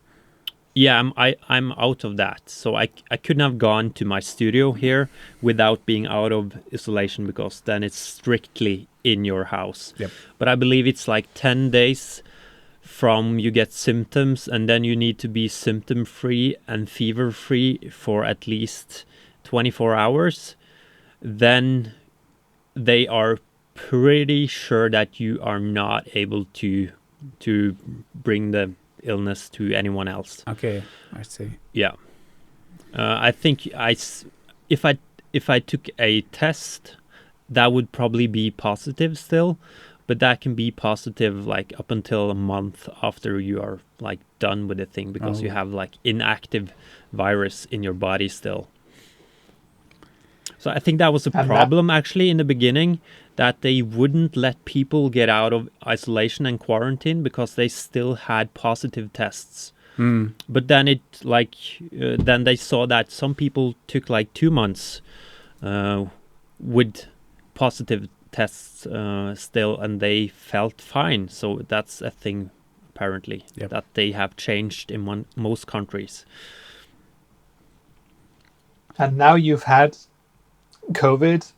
Yeah, I'm out of that. So I couldn't have gone to my studio here without being out of isolation, because then it's strictly in your house. Yep. But I believe it's like 10 days from you get symptoms, and then you need to be symptom free and fever free for at least 24 hours. Then they are pretty sure that you are not able to bring the illness to anyone else. Okay, I see. Yeah. I think if I took a test, that would probably be positive still, but that can be positive like up until a month after you are like done with the thing, because you have like inactive virus in your body still. So I think that was a problem actually in the beginning, that they wouldn't let people get out of isolation and quarantine because they still had positive tests. But then then they saw that some people took like 2 months with positive tests still, and they felt fine. So that's a thing apparently that they have changed in most countries. And now you've had COVID.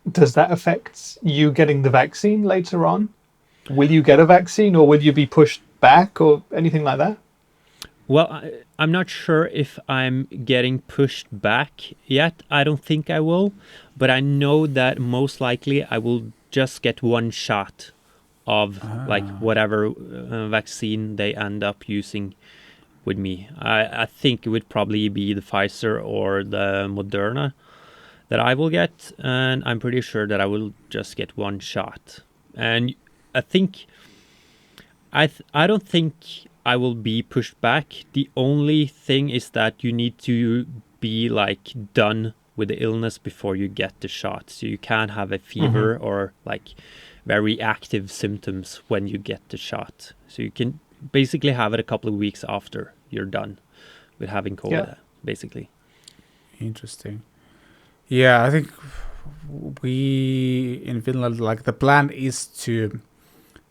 Does that affect you getting the vaccine later on? Will you get a vaccine, or will you be pushed back, or anything like that? Well, I'm not sure if I'm getting pushed back yet. I don't think I will, but I know that most likely I will just get one shot of like whatever vaccine they end up using with me. I think it would probably be the Pfizer or the Moderna that I will get, and I'm pretty sure that I will just get one shot. And I think I don't think I will be pushed back. The only thing is that you need to be like done with the illness before you get the shot. So you can't have a fever or like very active symptoms when you get the shot. So you can basically have it a couple of weeks after you're done with having COVID, basically. Interesting. Yeah, I think we in Finland, like the plan is to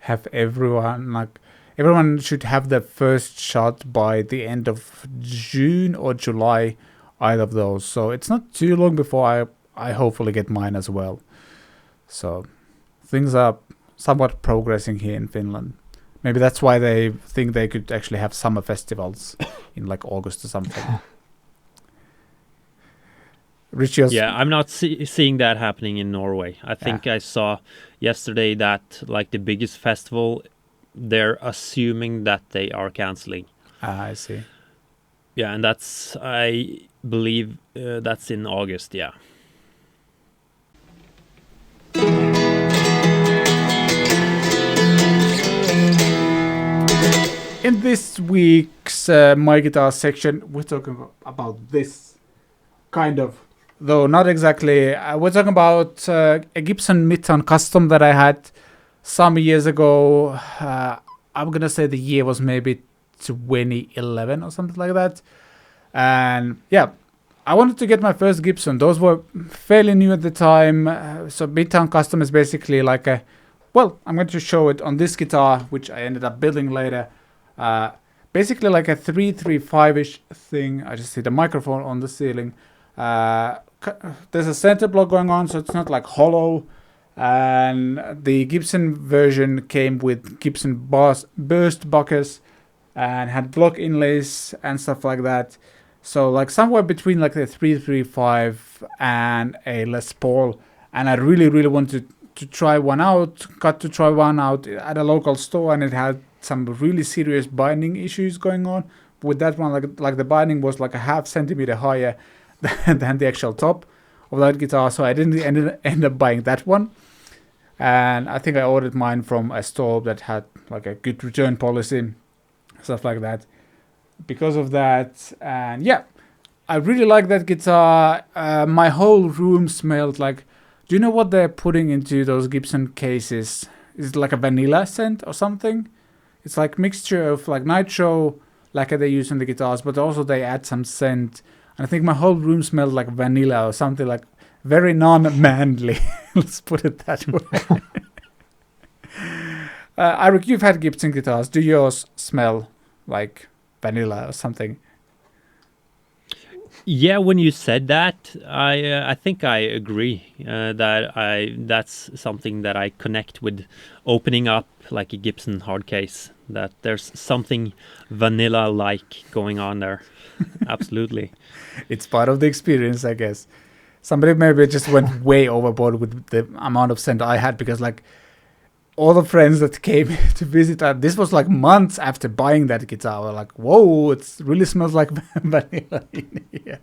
have everyone should have their first shot by the end of June or July, either of those. So it's not too long before I hopefully get mine as well. So things are somewhat progressing here in Finland. Maybe that's why they think they could actually have summer festivals in like August or something. Yeah, I'm not seeing that happening in Norway. I think I saw yesterday that like the biggest festival, they're assuming that they are canceling. I see. Yeah, and that's, I believe that's in August, yeah. In this week's My Guitar section, we're talking about this kind of, though not exactly. We're talking about a Gibson Midtown Custom that I had some years ago. I'm gonna say the year was maybe 2011 or something like that. And yeah, I wanted to get my first Gibson. Those were fairly new at the time. So Midtown Custom is basically like a, well, I'm going to show it on this guitar, which I ended up building later. Basically like a 335-ish thing. I just see the microphone on the ceiling. There's a center block going on, so it's not like hollow. And the Gibson version came with Gibson burst buckets and had block inlays and stuff like that. So like somewhere between like the 335 and a Les Paul. And I really, really wanted to try one out. Got to try one out at a local store, and it had some really serious binding issues going on with that one. Like the binding was like a half centimeter higher than the actual top of that guitar, so I didn't end up buying that one. And I think I ordered mine from a store that had like a good return policy, stuff like that, because of that. And yeah, I really like that guitar. My whole room smelled like, do you know what they're putting into those Gibson cases? Is it like a vanilla scent or something? It's like mixture of like nitro lacquer they use on the guitars, but also they add some scent. And I think my whole room smelled like vanilla or something, like very non-manly. Let's put it that way. Eirik, you've had Gibson guitars. Do yours smell like vanilla or something? Yeah, when you said that, I think I agree that's something that I connect with opening up like a Gibson hard case, that there's something vanilla-like going on there. Absolutely. It's part of the experience, I guess. Somebody maybe just went way overboard with the amount of scent I had, because like all the friends that came to visit, this was like months after buying that guitar, were like, whoa, it really smells like vanilla in here.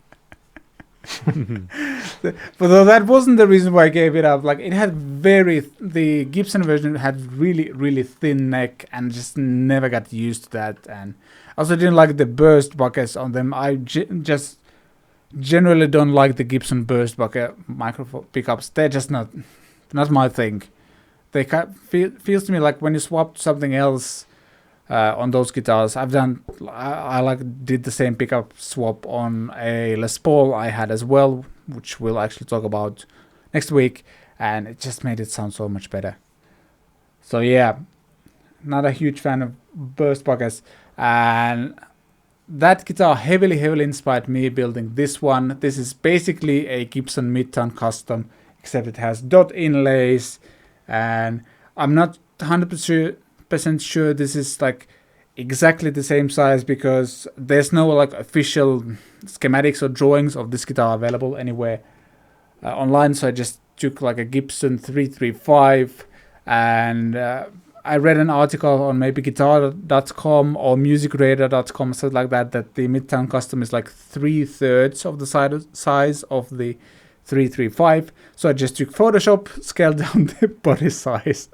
But though that wasn't the reason why I gave it up. Like it had the Gibson version had really, really thin neck, and just never got used to that. And I also didn't like the burst buckets on them. I just generally don't like the Gibson burst bucket microphone pickups. They're just not my thing. They feels to me like when you swap something else on those guitars. I did the same pickup swap on a Les Paul I had as well, which we'll actually talk about next week, and it just made it sound so much better. So yeah, not a huge fan of burst buckets, and that guitar heavily inspired me building this one. This is basically a Gibson Midtown Custom, except it has dot inlays, and I'm not 100% sure this is like exactly the same size, because there's no like official schematics or drawings of this guitar available anywhere online. So I just took like a Gibson 335, and I read an article on maybe guitar.com or musicradar.com, something like that the Midtown Custom is like 3/3 of the size of the 335. So I just took Photoshop, scaled down the body size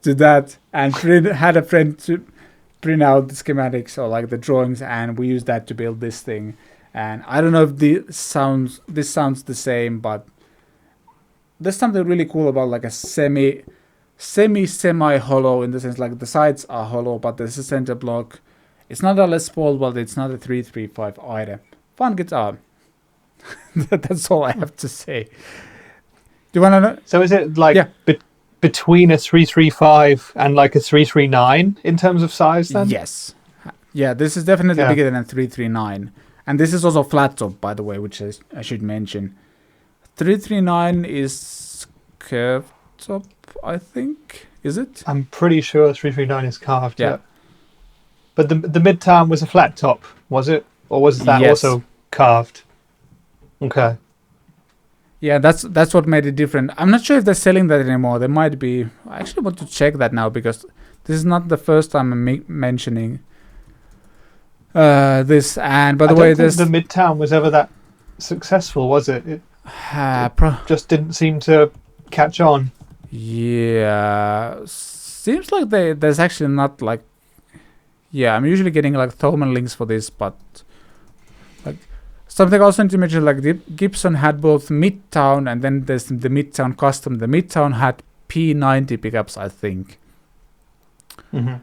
to that, and had a friend print out the schematics or like the drawings, and we use that to build this thing. And I don't know if this sounds the same, but there's something really cool about like a semi hollow, in the sense like the sides are hollow, but there's a center block. It's not a Les Paul, but it's not a 335 either. Fun guitar. That's all I have to say. Do you want to know? So is it like between a 335 and like a 339 in terms of size then? Yes. Yeah, this is definitely bigger than a 339. And this is also flat top, by the way, which I should mention. 339 is curved top, I think. Is it? I'm pretty sure 339 is carved, yeah. But the Midtown was a flat top, was it? Or was that also carved? Okay. Yeah, that's what made it different. I'm not sure if they're selling that anymore. They might be. I actually want to check that now, because this is not the first time I'm mentioning this. And by the way, the Midtown was ever that successful, was it? It just didn't seem to catch on. Yeah, seems like there's actually not like. Yeah, I'm usually getting like Thomann links for this, but like something also need to mention, like Gibson had both Midtown and then there's the Midtown Custom. The Midtown had P90 pickups, I think. In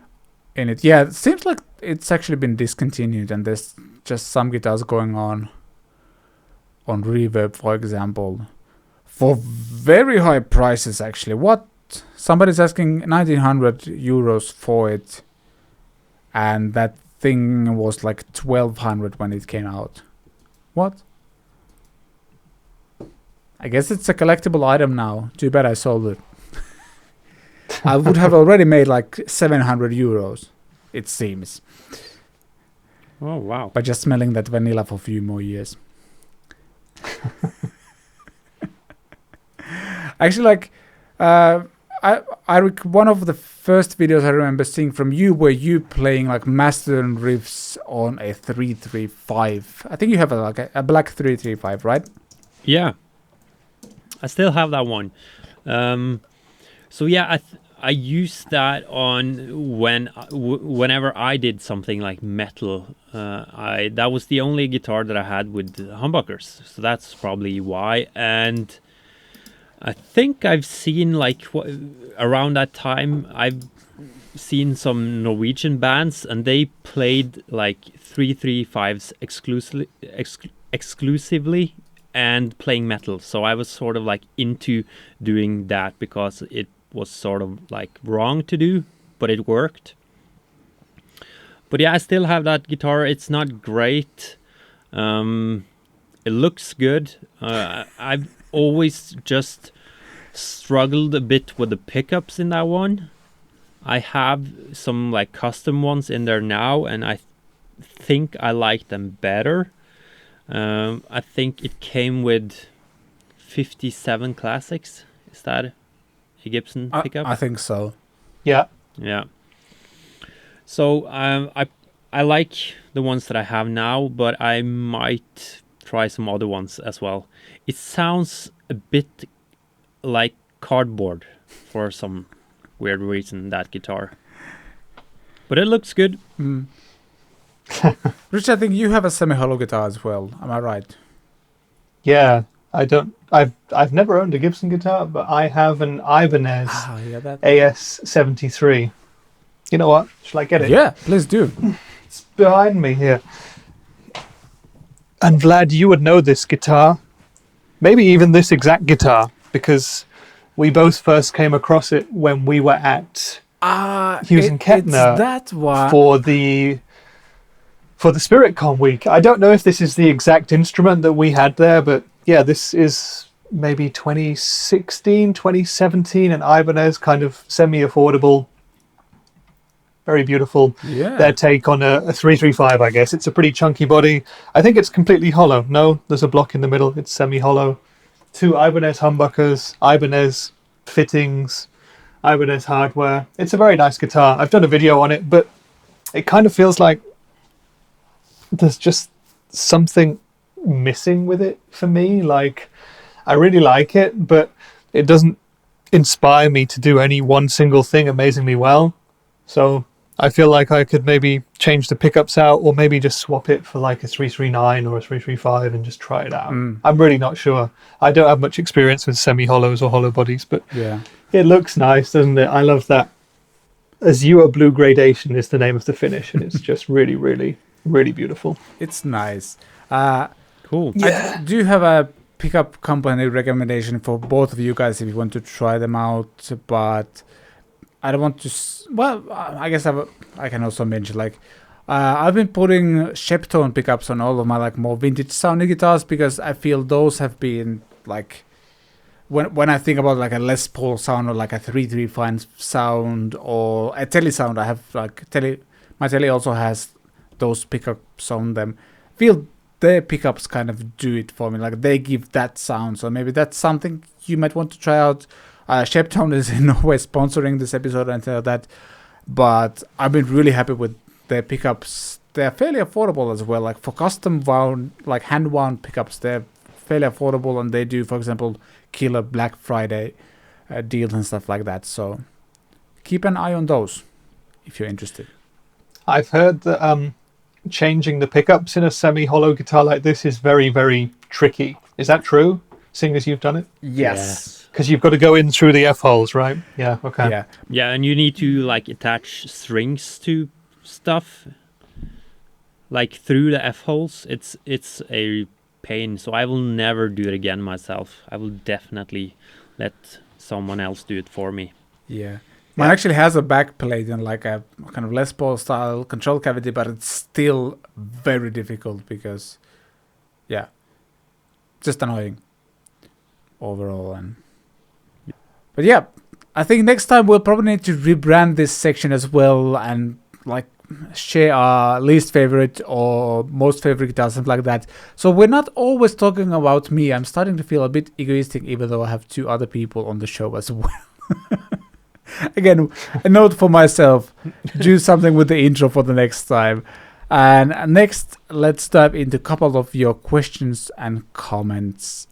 it. Yeah, it seems like it's actually been discontinued, and there's just some guitars going on Reverb, for example, for very high prices actually. What? Somebody's asking 1,900 euros for it. And that thing was like 1,200 when it came out. What? I guess it's a collectible item now. Too bad I sold it. I would have already made like 700 euros, it seems. Oh, wow. By just smelling that vanilla for a few more years. Actually, like, Eirik, one of the first videos I remember seeing from you were you playing like Mastodon riffs on a 335. I think you have a black 335, right? Yeah, I still have that one. So yeah, I used that on whenever I did something like metal. That was the only guitar that I had with humbuckers, so that's probably why. And I think I've seen like around that time I've seen some Norwegian bands, and they played like 335s exclusively and playing metal. So I was sort of like into doing that because it was sort of like wrong to do, but it worked. But yeah, I still have that guitar. It's not great. It looks good. I've always just struggled a bit with the pickups in that one. I have some like custom ones in there now, and I think I like them better. I think it came with 57 Classics. Is that a Gibson pickup? I think so. Yeah. Yeah. So I like the ones that I have now, but I might try some other ones as well. It sounds a bit like cardboard for some weird reason, that guitar. But it looks good. Rich, I think you have a semi-hollow guitar as well. Am I right? Yeah, I've never owned a Gibson guitar, but I have an Ibanez AS73. You know what? Shall I get it? Yeah, please do. It's behind me here. And Vlad, you would know this guitar. Maybe even this exact guitar, because we both first came across it when we were at Hughes and Kettner for the SpiritCon week. I don't know if this is the exact instrument that we had there, but yeah, this is maybe 2016, 2017, an Ibanez, kind of semi-affordable. Very beautiful. Yeah. Their take on a 335, I guess. It's a pretty chunky body. I think it's completely hollow. No, there's a block in the middle. It's semi-hollow. 2 Ibanez humbuckers, Ibanez fittings, Ibanez hardware. It's a very nice guitar. I've done a video on it, but it kind of feels like there's just something missing with it for me. Like, I really like it, but it doesn't inspire me to do any one single thing amazingly well. So I feel like I could maybe change the pickups out, or maybe just swap it for like a 339 or a 335 and just try it out. I'm really not sure. I don't have much experience with semi-hollows or hollow bodies, but Yeah. it looks nice, doesn't it? I love that. Azure blue gradation is the name of the finish, and it's just really, really, really beautiful. It's nice. Cool. I do have a pickup company recommendation for both of you guys if you want to try them out, but I don't want to. Well, I guess I can also mention like I've been putting Sheptone pickups on all of my like more vintage sounding guitars because I feel those have been like when I think about like a Les Paul sound or like a 335 sound or a Tele sound, I have like my Tele also has those pickups on them. Feel their pickups kind of do it for me, like they give that sound. So maybe that's something you might want to try out. Sheptone is in no way sponsoring this episode or anything like that, but I've been really happy with their pickups. They're fairly affordable as well. Like for custom wound, like hand wound pickups, they're fairly affordable, and they do, for example, killer Black Friday deals and stuff like that. So keep an eye on those if you're interested. I've heard that changing the pickups in a semi-hollow guitar like this is very, very tricky. Is that true, seeing as you've done it? Yes. Because you've got to go in through the F-holes, right? Yeah, okay. Yeah. Yeah, and you need to like attach strings to stuff like through the F-holes. It's a pain, so I will never do it again myself. I will definitely let someone else do it for me. Yeah. Mine actually has a back plate and like a kind of Les Paul style control cavity, but it's still very difficult because, yeah, just annoying overall. But yeah, I think next time we'll probably need to rebrand this section as well and like share our least favorite or most favorite guitars, something like that. So we're not always talking about me. I'm starting to feel a bit egoistic, even though I have two other people on the show as well. Again, a note for myself, do something with the intro for the next time. And next, let's dive into a couple of your questions and comments.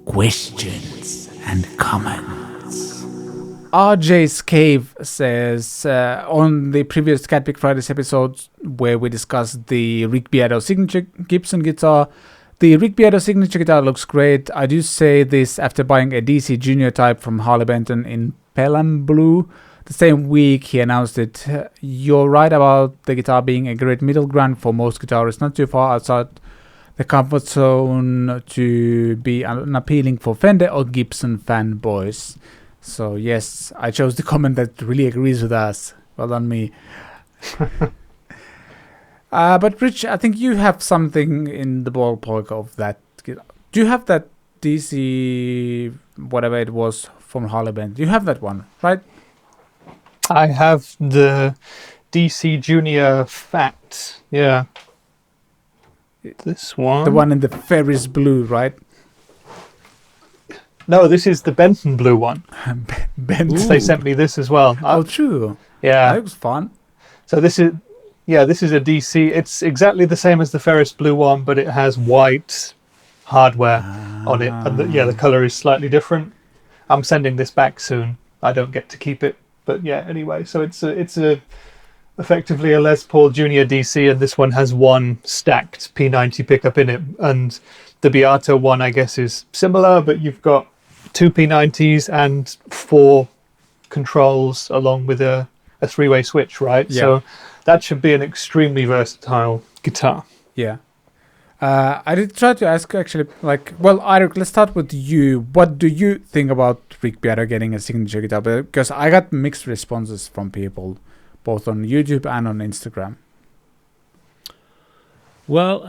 Questions and comments. RJ's Cave says, on the previous CatPick Fridays episode where we discussed the Rick Beato signature Gibson guitar, the Rick Beato signature guitar looks great. I do say this after buying a DC Junior type from Harley Benton in Pelham Blue. The same week he announced it. You're right about the guitar being a great middle ground for most guitarists, not too far outside the comfort zone to be unappealing for Fender or Gibson fanboys. So yes, I chose the comment that really agrees with us. Well done me. But Rich, I think you have something in the ballpark of that. Do you have that DC, whatever it was from Harley Benton? Do you have that one, right? I have the DC Junior Fat. Yeah. This one. The one in the Ferris blue, right? No, this is the Benton blue one. Benton. They sent me this as well. Oh, true. Yeah. That was fun. So this is a DC. It's exactly the same as the Ferris blue one, but it has white hardware on it. And the color is slightly different. I'm sending this back soon. I don't get to keep it, but yeah. Anyway, so it's effectively a Les Paul Junior DC, and this one has one stacked P90 pickup in it. And the Beato one, I guess, is similar, but you've got two P90s and four controls along with a three-way switch, right? Yeah. So that should be an extremely versatile guitar. Yeah. I did try to ask actually, Eirik, let's start with you. What do you think about Rick Beato getting a signature guitar? Because I got mixed responses from people, both on YouTube and on Instagram. Well,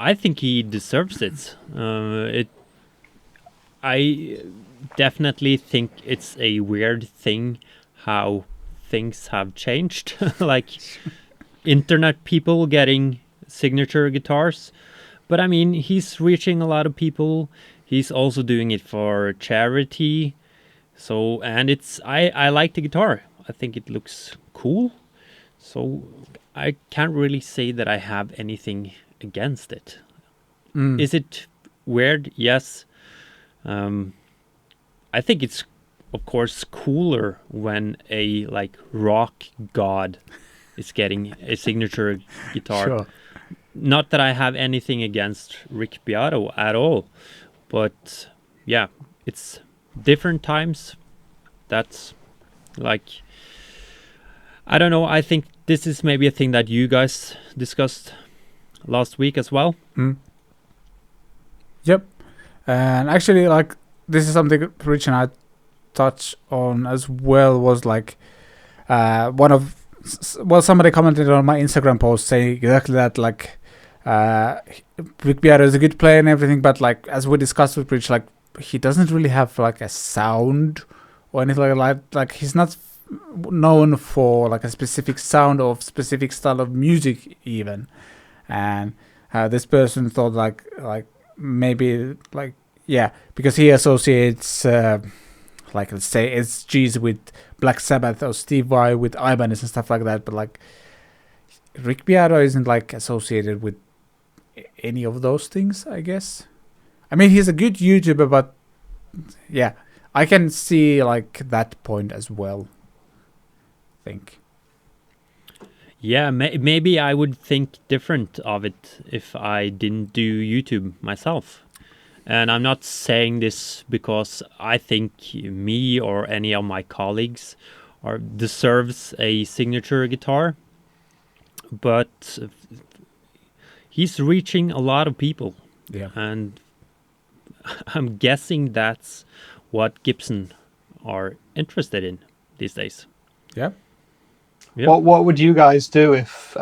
I think he deserves it. I definitely think it's a weird thing how things have changed. Like internet people getting signature guitars. But I mean, he's reaching a lot of people. He's also doing it for charity. So, and I like the guitar. I think it looks cool. So I can't really say that I have anything against it. Is it weird? Yes. I think it's of course cooler when a like rock god is getting a signature guitar. Sure. Not that I have anything against Rick Beato at all, but yeah, it's different times. That's like, I don't know, I think this is maybe a thing that you guys discussed last week as well. Yep. And actually, like, this is something Rich and I touched on as well, was like somebody commented on my Instagram post saying exactly that, like, Rick Beato is a good player and everything, but like, as we discussed with Rich, like, he doesn't really have like a sound or anything like that. Like, he's not known for like a specific sound or specific style of music even. And this person thought like maybe like, yeah, because he associates like, let's say, SGs with Black Sabbath or Steve Vai with Ibanez and stuff like that, but like Rick Beato isn't like associated with any of those things, I guess. I mean, he's a good YouTuber, but yeah, I can see like that point as well, I think. Yeah, maybe I would think different of it if I didn't do YouTube myself. And I'm not saying this because I think me or any of my colleagues deserves a signature guitar, but he's reaching a lot of people. Yeah. And I'm guessing that's what Gibson are interested in these days. Yeah. Yep. What would you guys do if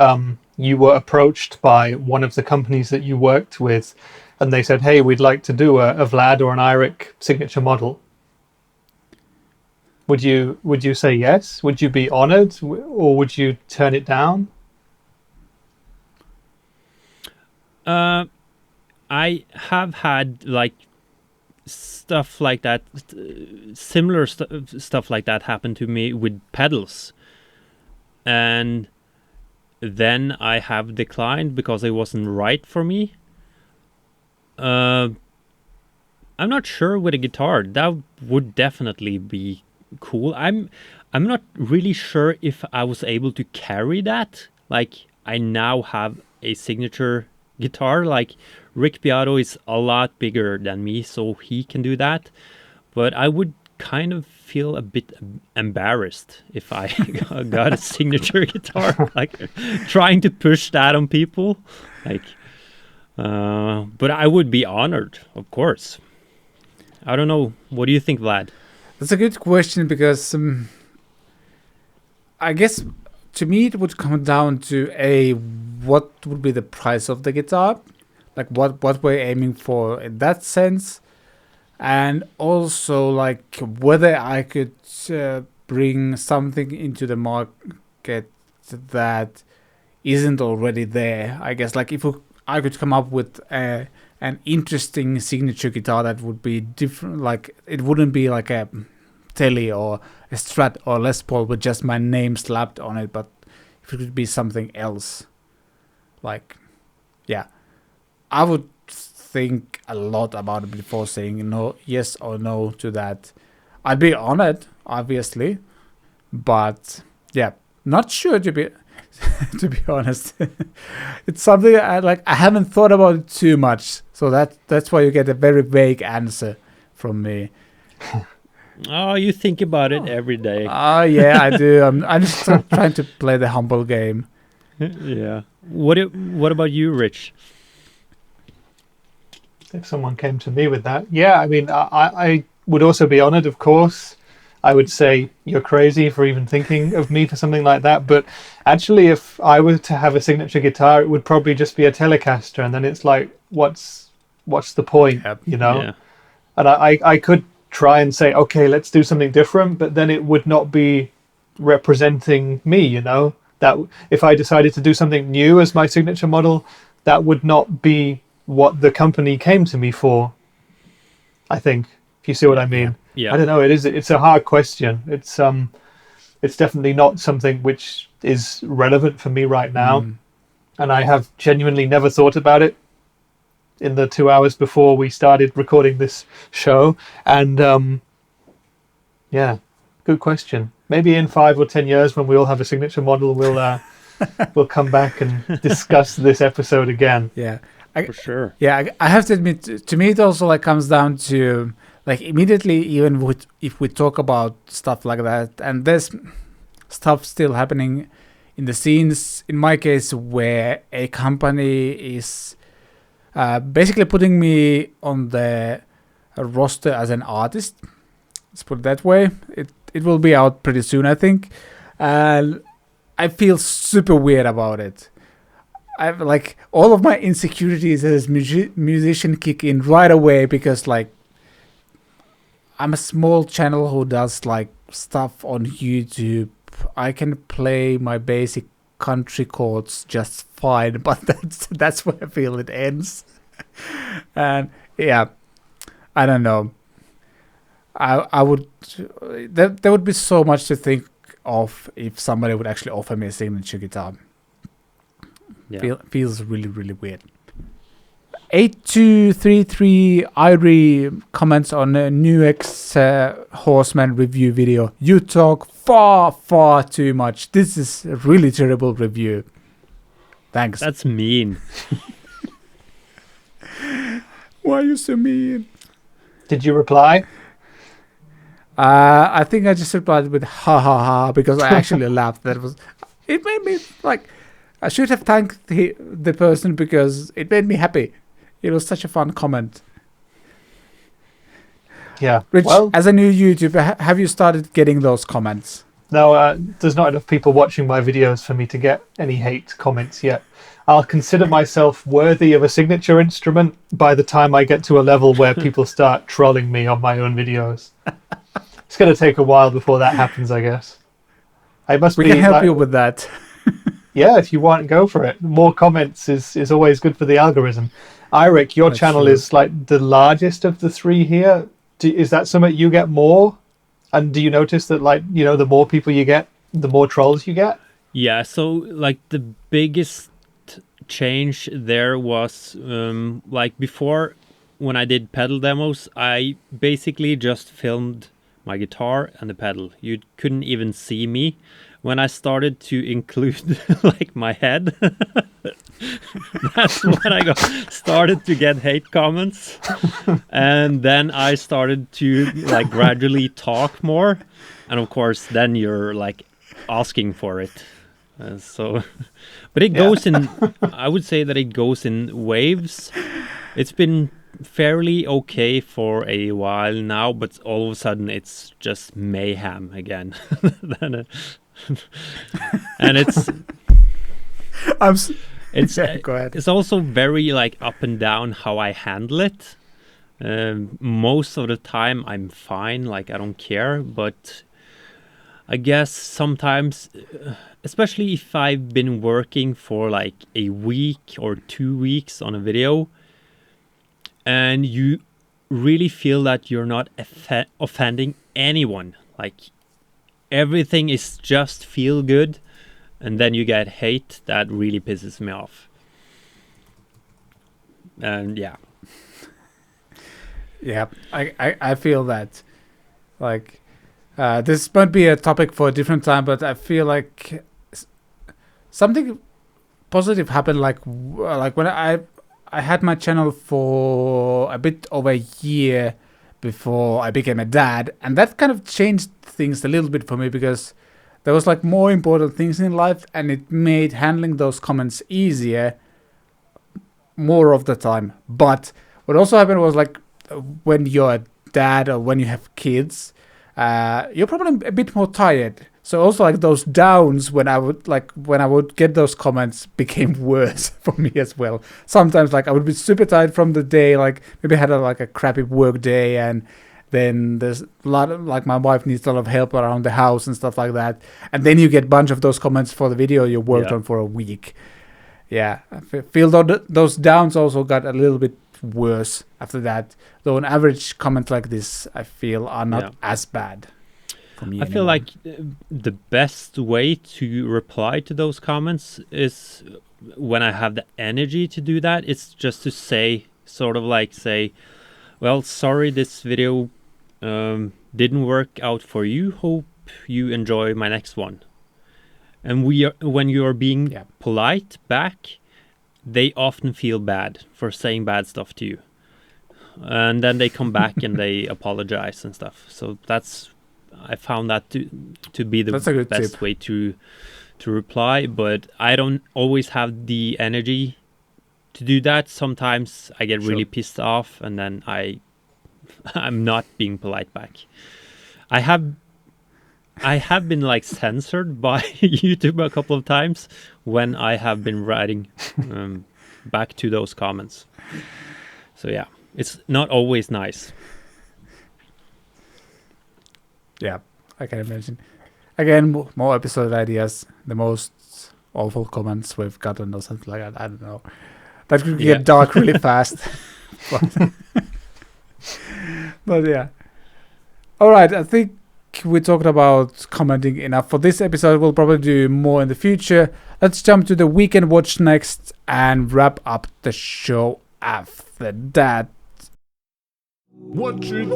you were approached by one of the companies that you worked with and they said, hey, we'd like to do a Vlad or an Eirik signature model? Would you say yes? Would you be honored, or would you turn it down? I have had like stuff like that, similar stuff like that happen to me with pedals. And then I have declined because it wasn't right for me. I'm not sure with a guitar. That would definitely be cool. I'm not really sure if I was able to carry that. Like, I now have a signature guitar. Like, Rick Beato is a lot bigger than me, so he can do that. But I would kind of feel a bit embarrassed if I got a signature guitar, like trying to push that on people. Like, but I would be honored, of course. I don't know. What do you think, Vlad? That's a good question, because I guess to me it would come down to what would be the price of the guitar, like what we're aiming for in that sense, and also like whether I could bring something into the market that isn't already there. I guess like if I could come up with an interesting signature guitar that would be different, like it wouldn't be like a Tele or a Strat or Les Paul with just my name slapped on it, but if it could be something else, like, yeah, I would think a lot about it before saying no, yes or no to that. I'd be honored, obviously, but yeah, not sure to be to be honest. It's something I haven't thought about it too much, so that's why you get a very vague answer from me. Oh, you think about it every day. Oh yeah, I do. I'm just trying to play the humble game. Yeah. What about you, Rich? If someone came to me with that, yeah, I mean, I would also be honored, of course. I would say you're crazy for even thinking of me for something like that. But actually, if I were to have a signature guitar, it would probably just be a Telecaster, and then it's like, what's the point, you know? Yeah. And I could try and say, okay, let's do something different, but then it would not be representing me, you know? That if I decided to do something new as my signature model, that would not be what the company came to me for, I think, if you see what I mean. Yeah. I don't know, it's a hard question. It's definitely not something which is relevant for me right now. And I have genuinely never thought about it in the 2 hours before we started recording this show. And Yeah, good question. Maybe in 5 or 10 years, when we all have a signature model, we'll come back and discuss this episode again. Yeah, For sure. yeah. I have to admit, to me, it also like comes down to like immediately, even if we talk about stuff like that, and there's stuff still happening in the scenes. In my case, where a company is basically putting me on the roster as an artist. Let's put it that way. It will be out pretty soon, I think. And I feel super weird about it. I've like all of my insecurities as musician kick in right away because like I'm a small channel who does like stuff on YouTube. I can play my basic country chords just fine, but that's where I feel it ends. And yeah, I don't know. I would there would be so much to think of if somebody would actually offer me a signature guitar. Yeah. Feels really, really weird. 8233 Eirik comments on a new Horseman review video. You talk far too much. This is a really terrible review. Thanks. That's mean. Why are you so mean? Did you reply? I think I just replied with ha ha ha because I actually laughed. It made me like I should have thanked the person because it made me happy. It was such a fun comment. Yeah. Rich, Well, as a new YouTuber, have you started getting those comments? no, there's not enough people watching my videos for me to get any hate comments yet. I'll consider myself worthy of a signature instrument by the time I get to a level where people start trolling me on my own videos. It's going to take a while before that happens, I guess. We can help you with that. Yeah, if you want, go for it. More comments is always good for the algorithm. Eirik, your That's channel true. is like the largest of the three here. Is that something you get more? And do you notice that, like, you know, the more people you get, the more trolls you get? Yeah, so like the biggest change there was like before when I did pedal demos, I basically just filmed my guitar and the pedal. You couldn't even see me. When I started to include like my head, that's when I started to get hate comments. And then I started to like gradually talk more. And of course, then you're like asking for it. But it goes in, I would say that it goes in waves. It's been fairly okay for a while now, but all of a sudden it's just mayhem again. And it's Go ahead. it's also very like up and down how I handle it. Most of the time I'm fine, like I don't care, but I guess sometimes, especially if I've been working for like a week or 2 weeks on a video and you really feel that you're not offending anyone, like everything is just feel good, and then you get hate, that really pisses me off. And yeah. Yeah, I feel that. Like, this might be a topic for a different time, but I feel like something positive happened. Like when I had my channel for a bit over a year before I became a dad, and that kind of changed things a little bit for me because there was like more important things in life, and it made handling those comments easier more of the time. But what also happened was like when you're a dad or when you have kids, you're probably a bit more tired. So also like those downs when I would get those comments became worse for me as well. Sometimes like I would be super tired from the day, like maybe I had a crappy work day, and then there's a lot of like my wife needs a lot of help around the house and stuff like that. And then you get a bunch of those comments for the video you worked on for a week. Yeah, I feel those downs also got a little bit worse after that. Though on average, comments like this, I feel, are not as bad. I feel like the best way to reply to those comments is when I have the energy to do that. It's just to say, well, sorry, this video didn't work out for you. Hope you enjoy my next one. And when you are being polite back, they often feel bad for saying bad stuff to you. And then they come back and they apologize and stuff. So I found that to be the best tip. Way to reply. But I don't always have the energy to do that. Sometimes I get really pissed off, and then I'm not being polite back. I have been like censored by YouTube a couple of times when I have been writing back to those comments. So yeah, it's not always nice. Yeah, I can imagine. Again, more episode ideas. The most awful comments we've gotten or something like that. I don't know. That could get dark really fast. But yeah. All right, I think we talked about commenting enough for this episode. We'll probably do more in the future. Let's jump to the weekend watch next and wrap up the show after that. Watch it.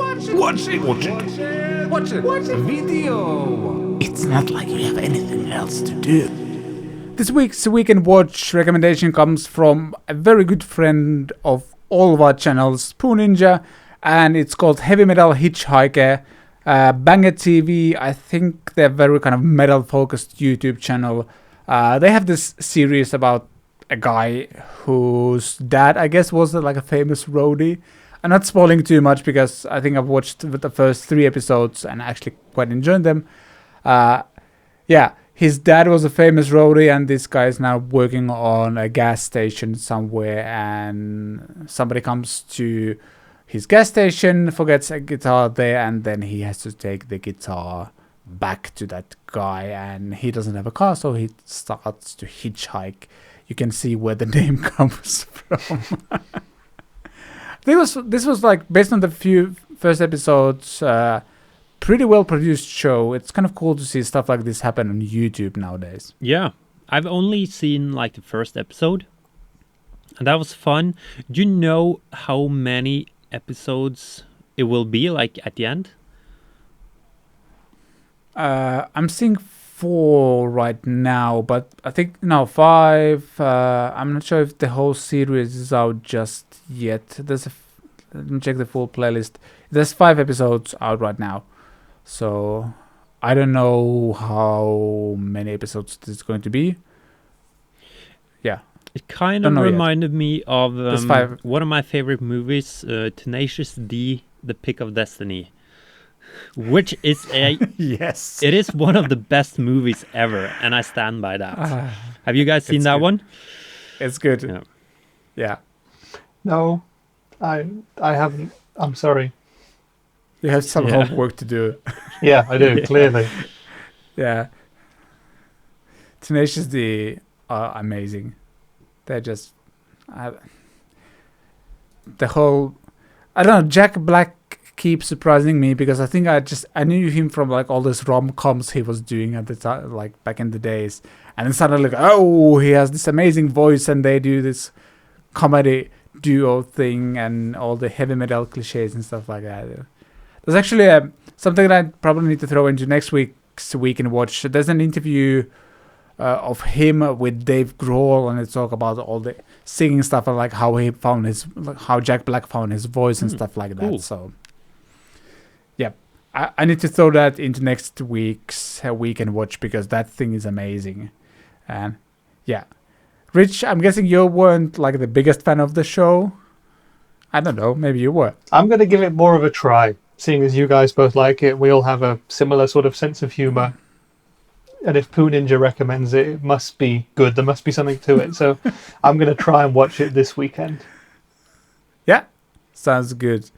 Video. It's not like you have anything else to do. This week's weekend watch recommendation comes from a very good friend of all of our channels, Poo Ninja, and it's called Heavy Metal Hitchhiker. Banger TV, I think they're very kind of metal focused YouTube channel. They have this series about a guy whose dad, I guess, was like a famous roadie. I'm not spoiling too much because I think I've watched the first 3 episodes and actually quite enjoyed them. His dad was a famous roadie, and this guy is now working on a gas station somewhere, and somebody comes to his gas station, forgets a guitar there, and then he has to take the guitar back to that guy, and he doesn't have a car, so he starts to hitchhike. You can see where the name comes from. This was like, based on the few first episodes, pretty well produced show. It's kind of cool to see stuff like this happen on YouTube nowadays. Yeah, I've only seen like the first episode, and that was fun. Do you know how many episodes it will be like at the end? I'm seeing 4 right now, but I think 5. I'm not sure if the whole series is out just yet. Let me check the full playlist. There's 5 episodes out right now, so I don't know how many episodes this is going to be. Yeah, it kind of reminded me of one of my favorite movies, Tenacious D, The Pick of Destiny, which is yes, it is one of the best movies ever, and I stand by that. Have you guys seen that one? It's good. Yeah. No, I haven't. I'm sorry. You have some homework to do. Yeah, I do, clearly. Yeah. Tenacious D are amazing. They're just... the whole... I don't know, Jack Black keeps surprising me because I think I knew him from like all these rom-coms he was doing at the time, like back in the days. And then suddenly, he has this amazing voice, and they do this comedy duo thing and all the heavy metal cliches and stuff like that. There's actually something that I probably need to throw into next week's Weekend Watch. There's an interview of him with Dave Grohl, and they talk about all the singing stuff and like how he found how Jack Black found his voice and stuff like that. Cool. So, yeah, I need to throw that into next week's Weekend Watch because that thing is amazing. And yeah, Rich, I'm guessing you weren't like the biggest fan of the show. I don't know, maybe you were. I'm going to give it more of a try. Seeing as you guys both like it, we all have a similar sort of sense of humor. And if Poo Ninja recommends it, it must be good. There must be something to it. So I'm going to try and watch it this weekend. Yeah, sounds good.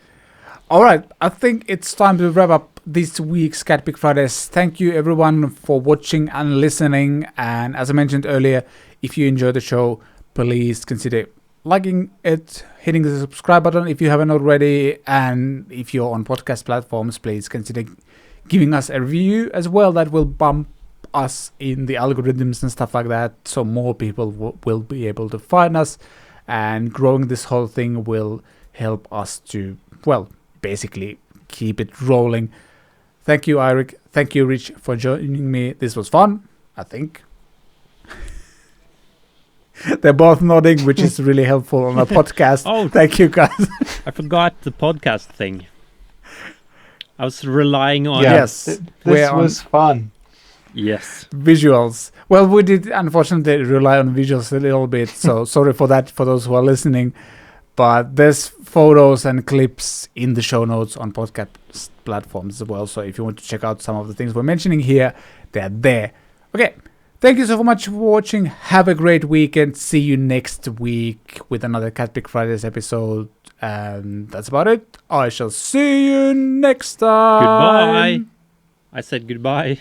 All right, I think it's time to wrap up this week's CatPick Fridays. Thank you everyone for watching and listening. And as I mentioned earlier, if you enjoy the show, please consider liking it, hitting the subscribe button if you haven't already, and if you're on podcast platforms, please consider giving us a review as well. That will bump us in the algorithms and stuff like that, so more people will be able to find us, and growing this whole thing will help us to, well, basically keep it rolling. Thank you, Eirik. Thank you, Rich, for joining me. This was fun, I think. They're both nodding, which is really helpful on a podcast. Oh, thank you, guys. I forgot the podcast thing. I was relying on Yes, This we're was fun. Yes. visuals. Well, we did unfortunately rely on visuals a little bit, so sorry for that for those who are listening. But there's photos and clips in the show notes on podcast platforms as well. So if you want to check out some of the things we're mentioning here, they're there. Okay. Thank you so much for watching. Have a great weekend. See you next week with another CatPick Fridays episode. And that's about it. I shall see you next time. Goodbye. I said goodbye.